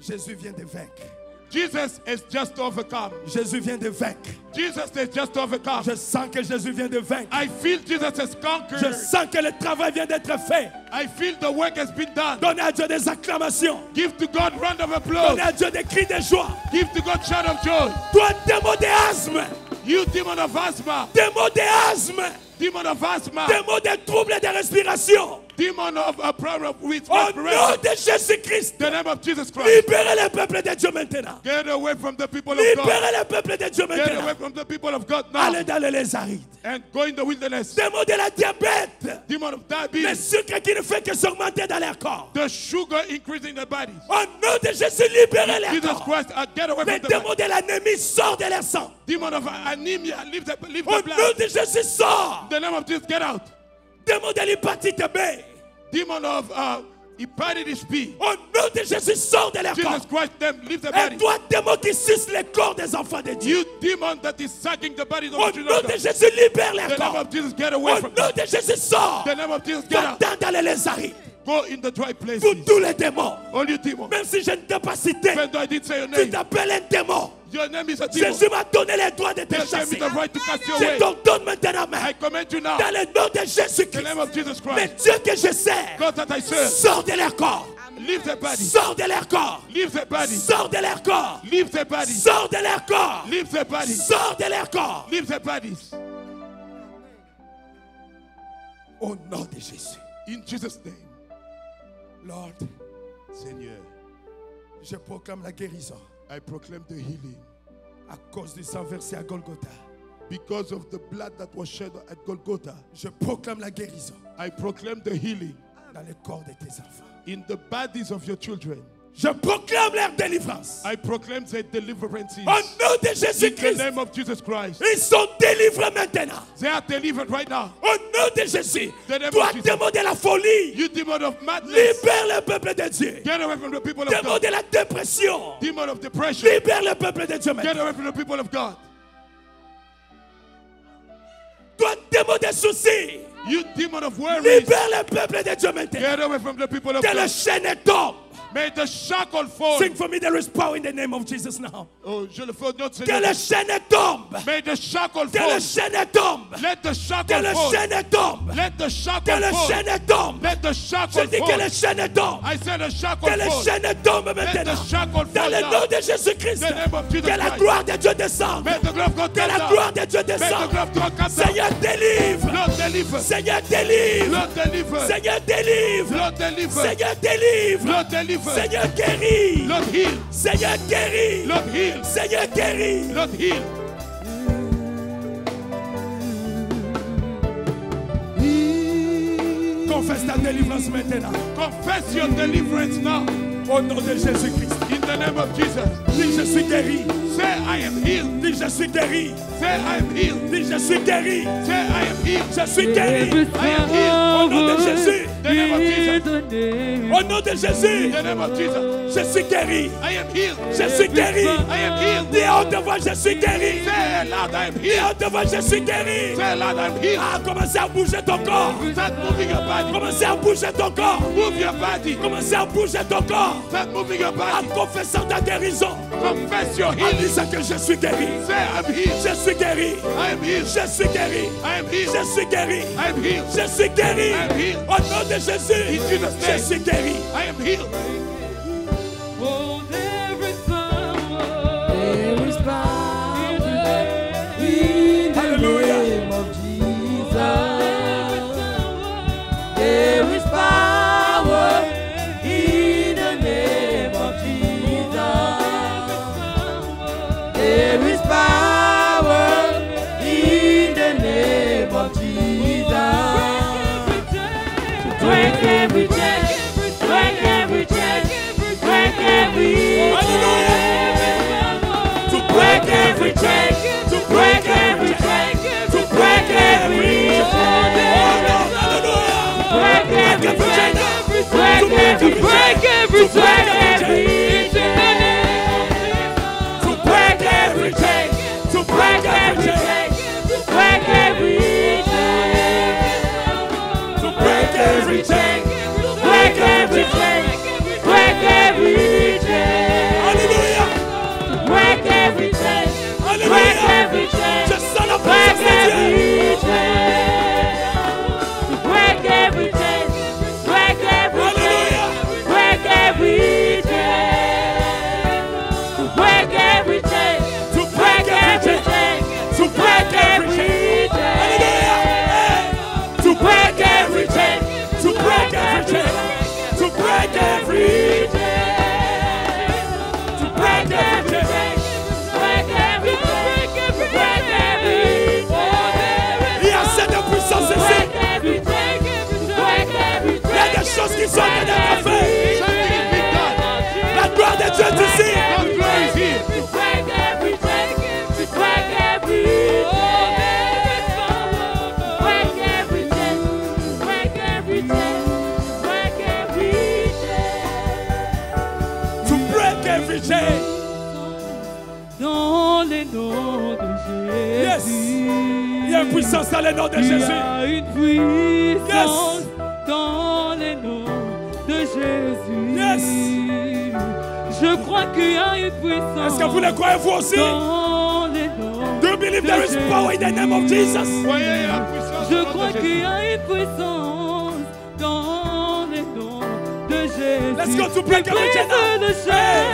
Jésus vient de vaincre. Jesus has just overcome. Jésus vient de vaincre. Jesus has just overcome. Je sens que Jésus vient de vaincre. I feel Jesus has Je conquered. sens que le travail vient d'être fait. I feel the work has been done. Donnez à Dieu des acclamations. Give to God round of applause. Donnez à Dieu des cris de joie. Give to God shout of joy. Toi, démon de asthme. You demon of asthma. Démon de asthme. Demon of asthma. Démon de troubles de respiration. Demon of a problem with Au nom respiration. de Jésus-Christ. The name of Jesus Christ. Libérez le peuple de Dieu maintenant. Get away from the people of God. Libérez le peuple de Dieu Get away maintenant. from the people of God now. Allez dans les lézards. And go in the wilderness. Démon de la diabète. Demon of Le diabetes. sucre qui ne fait que s'augmenter dans leur corps. The sugar increasing the bodies. Au nom de Jésus, libérez leur Jesus corps. Christ, get away Le from the démon de l'anémie sort de leur sang. demon of anemia. Leave the Au nom blood. de Jésus, sort. In the name of Jesus, get out. Démon de l'hépatite B. Demon of hepatitis B. Au nom de Jésus, sort de leur corps. Jesus Christ, them leave the Et body. toi, démon qui suce les corps des enfants de Dieu. You demon that is sucking the bodies of Au the children nom of de God. Jésus, libère leur The name corps. of Jesus, get Au away from nom de Jésus, sort. The name of Jesus, get out. Va-t'en dans les lézards. Go in the dry places. Pour tous les démons. All you demons. Même si je ne t'ai pas cité, Even though I didn't say your tu name, t'appelles un démon. your name is a demon. Jésus m'a donné le droit de te Just gave me chasser. the right to cast you Je away. t'ordonne maintenant, I command you now. dans le nom de In the Jésus-Christ. name of Jesus Mais Christ. Dieu que je sers, God that I serve. sors de leur corps. Leave their bodies. Sors de leur corps. Leave their bodies. Sors de leur corps. Leave their bodies. Sors de leur corps. Leave their bodies. Sors de leur corps. Leave their bodies. Au nom de Jésus. In Jesus' name. Lord, Seigneur, je proclame la guérison I proclaim the healing à cause du sang versé à Golgotha. because of the blood that was shed at Golgotha. Je proclame la guérison I proclaim the healing dans le corps de tes enfants. in the bodies of your children. Je proclame leur délivrance. I proclaim their deliverances Au nom de in the Jésus-Christ, name of Jesus Christ. ils sont délivrés maintenant. They are delivered right now. Au nom de Jésus, The name toi, of Jesus. démon de la folie, You demon of madness, libère le peuple de Dieu. get away from the people of Démon God. de la dépression, Demon of depression, libère le peuple de Dieu get maintenant. away from the people of God. Toi, démon de soucis, You demon of worries, libère le peuple de Dieu maintenant. get away from the people of Que le God. chaîne tombe. May the shackle fall. Sing for me, there is power in the name of Jesus now. Oh, je le fais au nom de Que Seigneur. les chaînes tombent. May the shackle Que fall. les chaînes tombent. Let the Que shackle les fall. chaînes tombent. Let the Que shackle les fall. chaînes tombent. Let the Je shackle dis que fall. les chaînes tombent. I said the shackle Que les fall. chaînes tombent Let maintenant. the shackle Dans fall le now. nom de Jésus-Christ. In the name of Jesus Que la Christ. gloire de Dieu descende. May the glory of God Que come la down. gloire de Dieu May the descende. glory of God come down. Seigneur, délivre. Lord deliver. Seigneur, délivre. Lord deliver. Seigneur, délivre. Lord deliver. Seigneur, délivre. Lord deliver. Seigneur, guéris. Lord heal. Seigneur, guéris. Lord heal. Seigneur, guéris. Lord heal. Confesse ta délivrance maintenant. Confess your deliverance now. Au nom de Jésus-Christ. In the name of Jesus. Dis, je suis guéri. Say, I am healed. Dis, je suis guéri. Say, I am healed. Dis, je suis guéri. Say, I am healed. Je suis guéri. I am healed. Au nom de Jésus. In the name of Jesus. Au nom de Jésus. In the name of Jesus. Je suis guéri. I am healed. Je suis guéri. I am healed. Dis à haute voix, je suis guéri. Say loud, I am Dis à healed. haute voix, je suis guéri. Say loud, I am healed. Ah, commencez à bouger ton corps. Start moving your body. Commencez à bouger ton corps. Move your body. Commencez à bouger ton corps. Start moving your En body. confessant ta guérison. Confess your En healing. disant que je suis guéri. Say, I'm healed. Je suis guéri. I am healed. Je suis guéri. I am healed. Je suis guéri. I am healed. Je suis guéri. I am healed. Au nom de Jésus. In Jesus' Je name. suis guéri. I am healed. Oh, there is power. There is power in the Hallelujah. name of Jesus. There is power in the name of Jesus. There is power in the name of Jesus. Break every chain, break every chain, break every To break every chain, to break every chain, to break every break every chain, break every to break every chain, to break every chain, to break every to break every chain, break every chain, break every chain, Alléluia. break every chain, break every chain, Je sens la break présence de Dieu. every chain, break every chain, break every chain, break every chain, break every chain, To break every chain, to break every chain, To to break every chain, To break every chain. To break every to break every chain, break every chain, break every Il y a cette puissance ici. break every chain, break every Il y a des choses qui sont en train d'être faites. Something is being done. La gloire de Dieu est ici. God's glory is here. break every chain, break every break every chain, break every chain, break every chain. To break every chain. Dans les noms de Yes. Jésus. Il y a une puissance dans le nom de Il y Jésus. a une puissance Yes. dans les noms de Jésus. Yes. Je crois qu'il y a une puissance. Est-ce que vous le croyez vous aussi? dans les noms Do you believe there is power in the name of Jesus? Voyez la puissance Je du nom crois de qu'il Jésus. y a une puissance dans les noms de Jésus. Let's go to break every chain now. Brise le chaîne.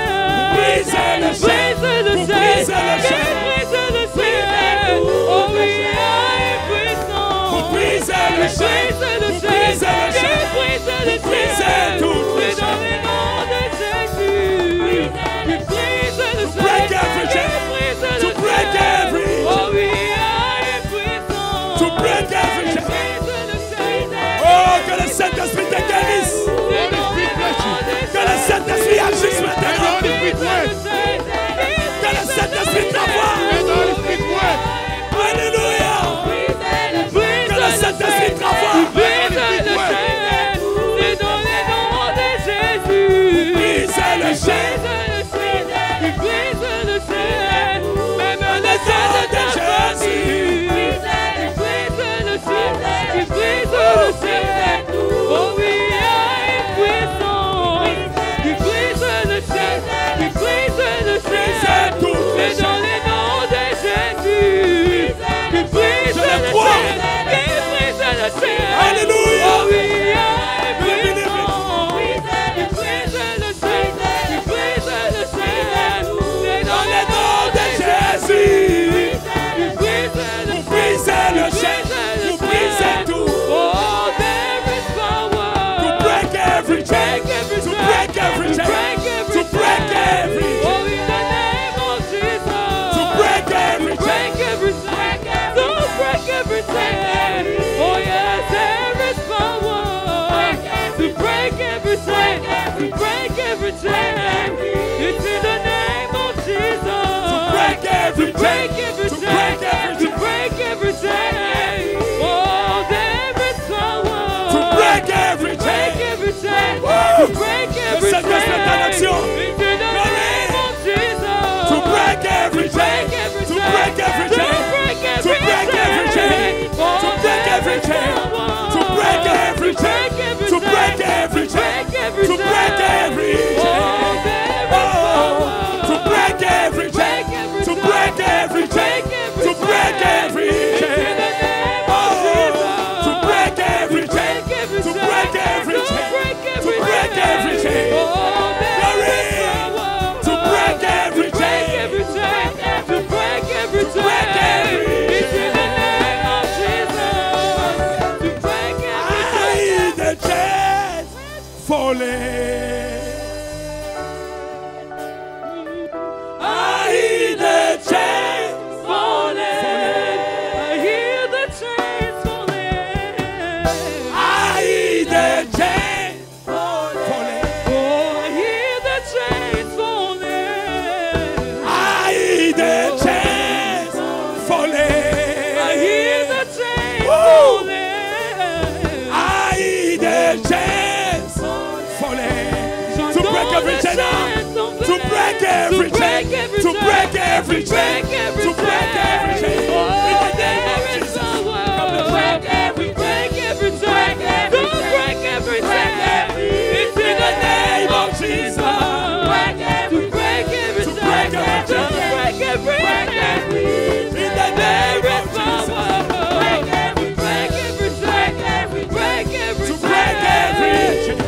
Brise le chaîne. Brise le Vous chaîne. brisez le chaîne. Brise le chaîne. Oh oui, il y a une puissance. Vous brisez le chaîne. Brise le Vous chaîne. brisez le chaîne. Brise le Vous brisez chaîne. toutes les C'est dans chaînes. les noms de Jésus. Tu brises le chaîne. break every chain. Brise le To break chaîne. every Oh oui, il y a une puissance. To break every chain. Brise le chaîne. Oh, que le Saint-Esprit te guérisse. Que le Saint-Esprit agisse maintenant. Holy Spirit work. Que le Saint-Esprit travaille. Let the Holy Spirit work. Alléluia. Que le Saint-Esprit travaille. Brise le chaîne. C'est dans les noms de every chain, to break every chain, to break every chain. To break every chain, to break every chain, to break every chain. To break every chain, to break every chain, to break every chain. Glory, to break every chain, to break every chain. I hear the chains falling. I hear the chains falling. I hear the chains falling. Oh, I hear the chains falling. I hear the chains falling. I hear the chains Woo! falling. I hear the chains falling. To break every chain now. To break every chain. To break every chain. To break every chain. In the name of Jesus. Break every chain. Don't break every chain. In the name of Jesus. To break every chain. Don't break every chain. In the name of Jesus. Break every chain. To break every chain.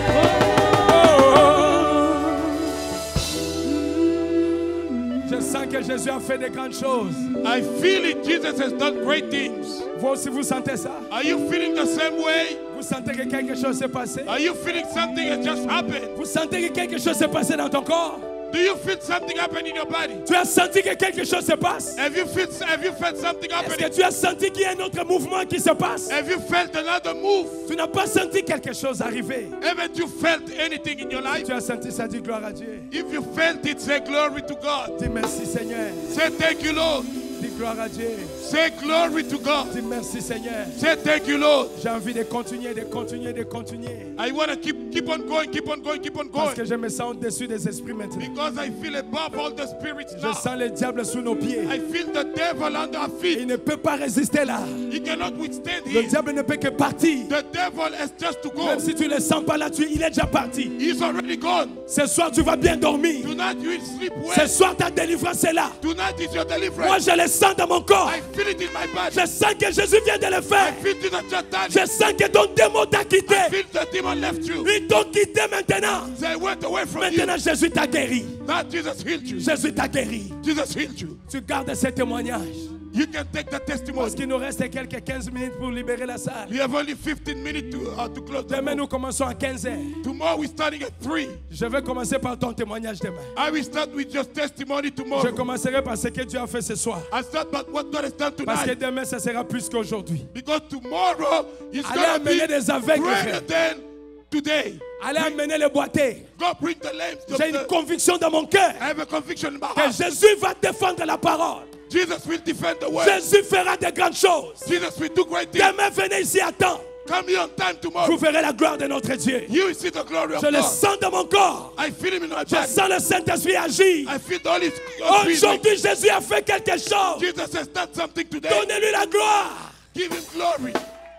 Je sens que Jésus a fait de grandes choses. I feel it. Jesus has done great things. Vous aussi, vous sentez ça? Are you feeling the same way? Vous sentez que quelque chose s'est passé? Are you feeling something has just happened? Vous sentez que quelque chose s'est passé dans ton corps? Do you feel something happen in your body? Tu as senti que quelque chose se passe? Have you felt something Est-ce happening? que tu as senti qu'il y a un autre mouvement qui se passe? Have you felt another move? Tu n'as pas senti quelque chose arriver. Haven't you felt anything in your life? Tu as senti ça, dis gloire à Dieu. If you felt it, say glory to God. Dis merci Seigneur. Say thank you, Lord. Dis gloire à Dieu. Say glory to God. Dis merci Seigneur. Say thank you, Lord. J'ai envie de continuer, de continuer, de continuer. I want to keep on going, keep on going, keep on Parce que going. je me sens au-dessus des esprits maintenant. Because I feel above all the spirits Je now. sens le diable sous nos pieds. I feel the devil under our Il feet. ne peut pas résister là. He cannot withstand Le him. diable ne peut que partir. The devil has just to go. Même si tu ne le sens pas là, il est déjà parti. He's already gone. Ce soir, tu vas bien dormir. Tonight you will sleep Ce well. soir, ta délivrance est là. Tonight is your Moi, deliverance. je le sens dans mon corps. I feel it in my body. Je sens que Jésus vient de le I faire. feel it that just done. Je sens que ton démon t'a quitté. I feel the demon left you. Ils t'ont quitté maintenant. They went away from you. Maintenant, Jésus t'a guéri. Now Jesus healed you. Jésus t'a guéri. Jesus healed you. Tu gardes ce témoignage. You can take the Parce testimony. qu'il nous reste quelques 15 minutes pour libérer la salle. We have only 15 minutes to close the Demain, book. nous commençons à 15h. Tomorrow we're starting at 3. Je vais commencer par ton témoignage demain. I will start with your testimony Je tomorrow. commencerai par ce que Dieu a fait ce soir. I start by what God has done Parce que tonight. demain, ça sera plus qu'aujourd'hui. Because tomorrow is Allez going to amener be des aveugles, greater frère. than today. Allez amener les boités. Go bring the lambs. J'ai une conviction dans mon cœur I have a conviction in my que heart. Jésus va défendre la parole. Jesus will defend the word. Jésus fera de grandes choses. Jesus will do great things. Demain, venez ici à temps. Come here on time Vous tomorrow. verrez la gloire de notre Dieu. You will see the glory of Je le God. sens dans mon corps. I feel him in my Je body. sens le Saint-Esprit agir. I feel the Holy Spirit. Aujourd'hui, Jésus a fait quelque chose. Jesus has done something today. Donnez-lui la gloire. Give him glory.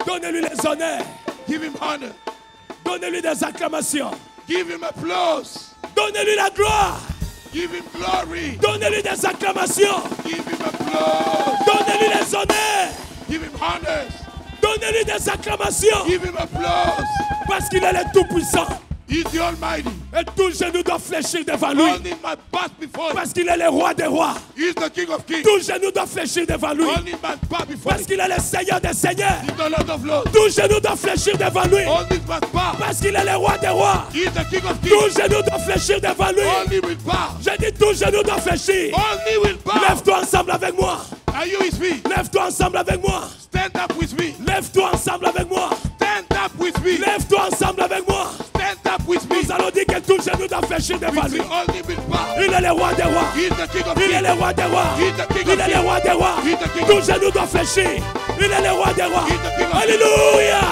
Donnez-lui les honneurs. Give him honor. Donnez-lui des acclamations. Give him applause. Donnez-lui la gloire. Give him glory. Donnez-lui des acclamations. Give him applause. Donnez-lui les honneurs. Give him honors. Donnez-lui des acclamations. Give him applause. Parce qu'il est le Tout-Puissant. He's the Almighty. Et tout genou doit fléchir devant lui. Only my past before him. Parce qu'il est le roi des rois. He's the King of Kings. Tout genou doit fléchir devant lui. Only my past before Parce him. qu'il est le Seigneur des seigneurs. He's the Lord of Lords. Tout genou doit fléchir devant lui. Only my past. Parce qu'il est le roi des rois. He's the King of Tout Kings. genou doit fléchir devant lui. Only will bow. Je dis tout genou doit fléchir. Only will bow. Lève-toi ensemble avec moi. Are you with me? Lève-toi ensemble avec moi. Stand up with me. Lève-toi ensemble avec moi. Stand up with me. Lève-toi ensemble avec moi. Stand up with me. Nous allons dire que tout genou doit fléchir devant With lui. me. Only will bow. Il est le roi des rois. He's the King of Il est Kings. le roi des rois. He's the King Il of est le Kings. roi des rois. He's the King Tout of genou doit fléchir. Il est le roi des rois. He's the King of Alléluia.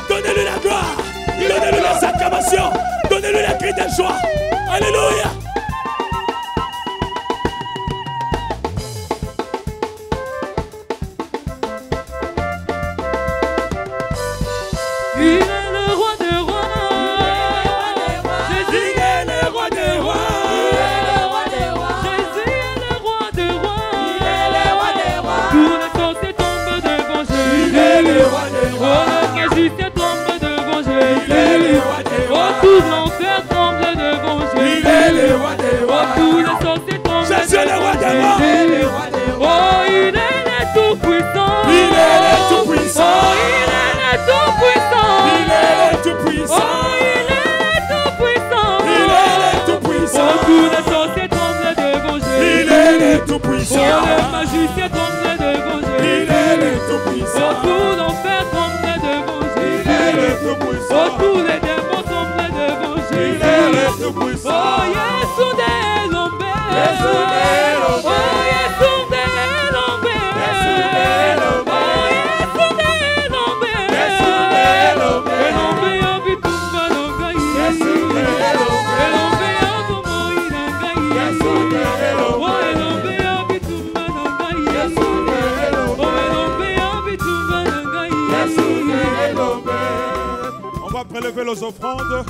Donnez-lui la gloire. Donnez-lui les acclamations. Donnez-lui les cris de joie. Alléluia. Il est le roi magicien tremblait devant Il Jésus. est le Tout-Puissant. Oh, tout l'enfer tremblait devant Il Jésus. est le Oh, Tout-Puissant. tous les démons tremblaient devant Il Jésus. est le Tout-Puissant. Oh, Yesu de l'ombe. Yesu de l'ombe. Oh, Yesu de l'ombe. Yesu de l'ombe. Oh, Yesu de l'ombe. Yesu de l'ombe. Elombe yabitumba longai. Yesu de l'ombe. Elombe yabumo irangai. Yesu de l'ombe. Oh, elombe yabitumba longai. Yesu de l'ombe. Oh, elombe yabitumba longai. Yesu de l'ombe. On va prélever les offrandes.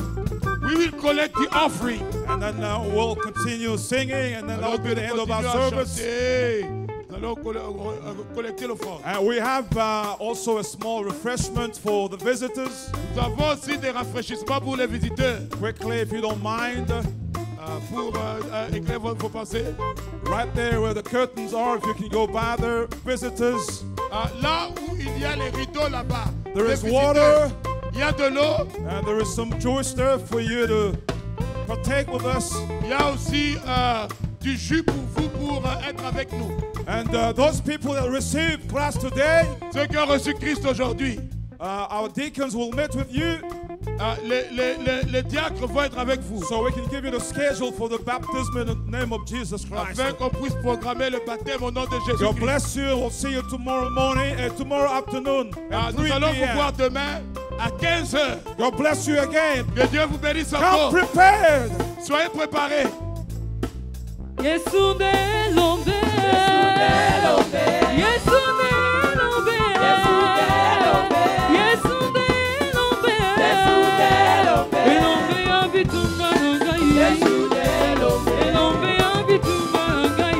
We will collect the offering. And then we'll continue singing, and then that'll be the end of our Continuons à service. chanter. Nous allons collecter l'offrande. And we have also a small refreshment for the visitors. Nous avons aussi des rafraîchissements pour les visiteurs. Quickly, if you don't mind, Pour éclairer vos pensées. right there where the curtains are, if you can go by there, visitors. Là où il y a les rideaux là-bas, There les is visiteurs, water, il y a de l'eau, and there is some juice there for you to partake with us. il y a aussi du jus pour vous pour être avec nous. And those people that received Christ today, Ceux qui ont reçu Christ aujourd'hui, our deacons will meet with you les diacres vont être avec vous. so we can give you the schedule for the baptism in the name of Jesus Christ. Afin qu'on puisse programmer le baptême au nom de God Jésus-Christ. bless you. We'll see you tomorrow morning and tomorrow afternoon at 3 Nous allons vous voir p.m. demain à 15 h. God bless you again. Que Dieu vous bénisse Come encore. prepared. Soyez préparés. Yesu de l'ombe. Yesu de l'ombe. Yesu de l'ombe. Elombe yabitumba longai. Elombe yabitumba longai.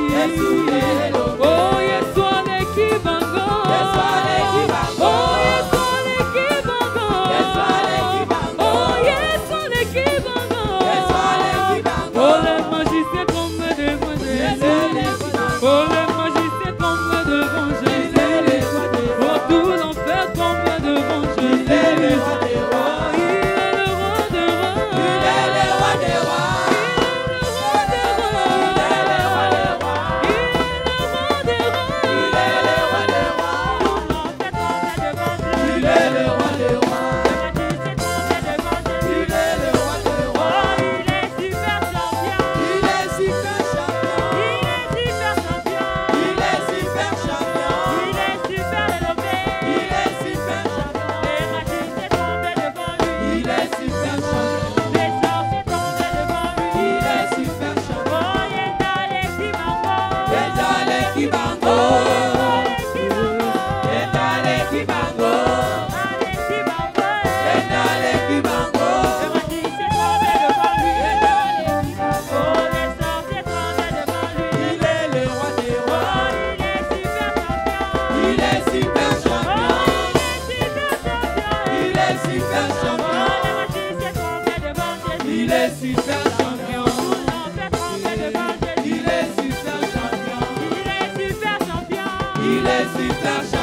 Oh, Yesu aleki bango. Oh, Yesu aleki bango. Oh, Yesu aleki bango. Oh, les magiciens tombent devant Jésus. Oh, les magiciens tombent devant Jésus. Oh, tout l'enfer tombe devant Jésus. Oh, il est le roi des rois. Il est le roi des rois. Il est le roi des rois. Il est le roi des rois. Il est le roi des rois. Il est le roi des rois. Il est super champion. Il est super champion. Il est super champion. Il est super champion. Il est super élevé. Il est super champion. Les magiciens tombent devant lui. Il est super champion. Les sorciers tombent devant lui. Il est super champion. Oh, yendale kibango. Yendale kibango. Yendale kibango. Yendale kibango. Les magiciens tombent devant lui. Yendale kibango. Les sorciers tombent devant lui. Il est le roi des rois. Il est super champion. Il est super champion. Il est super champion. Il est super champion. Il est super champion. Il est super champion.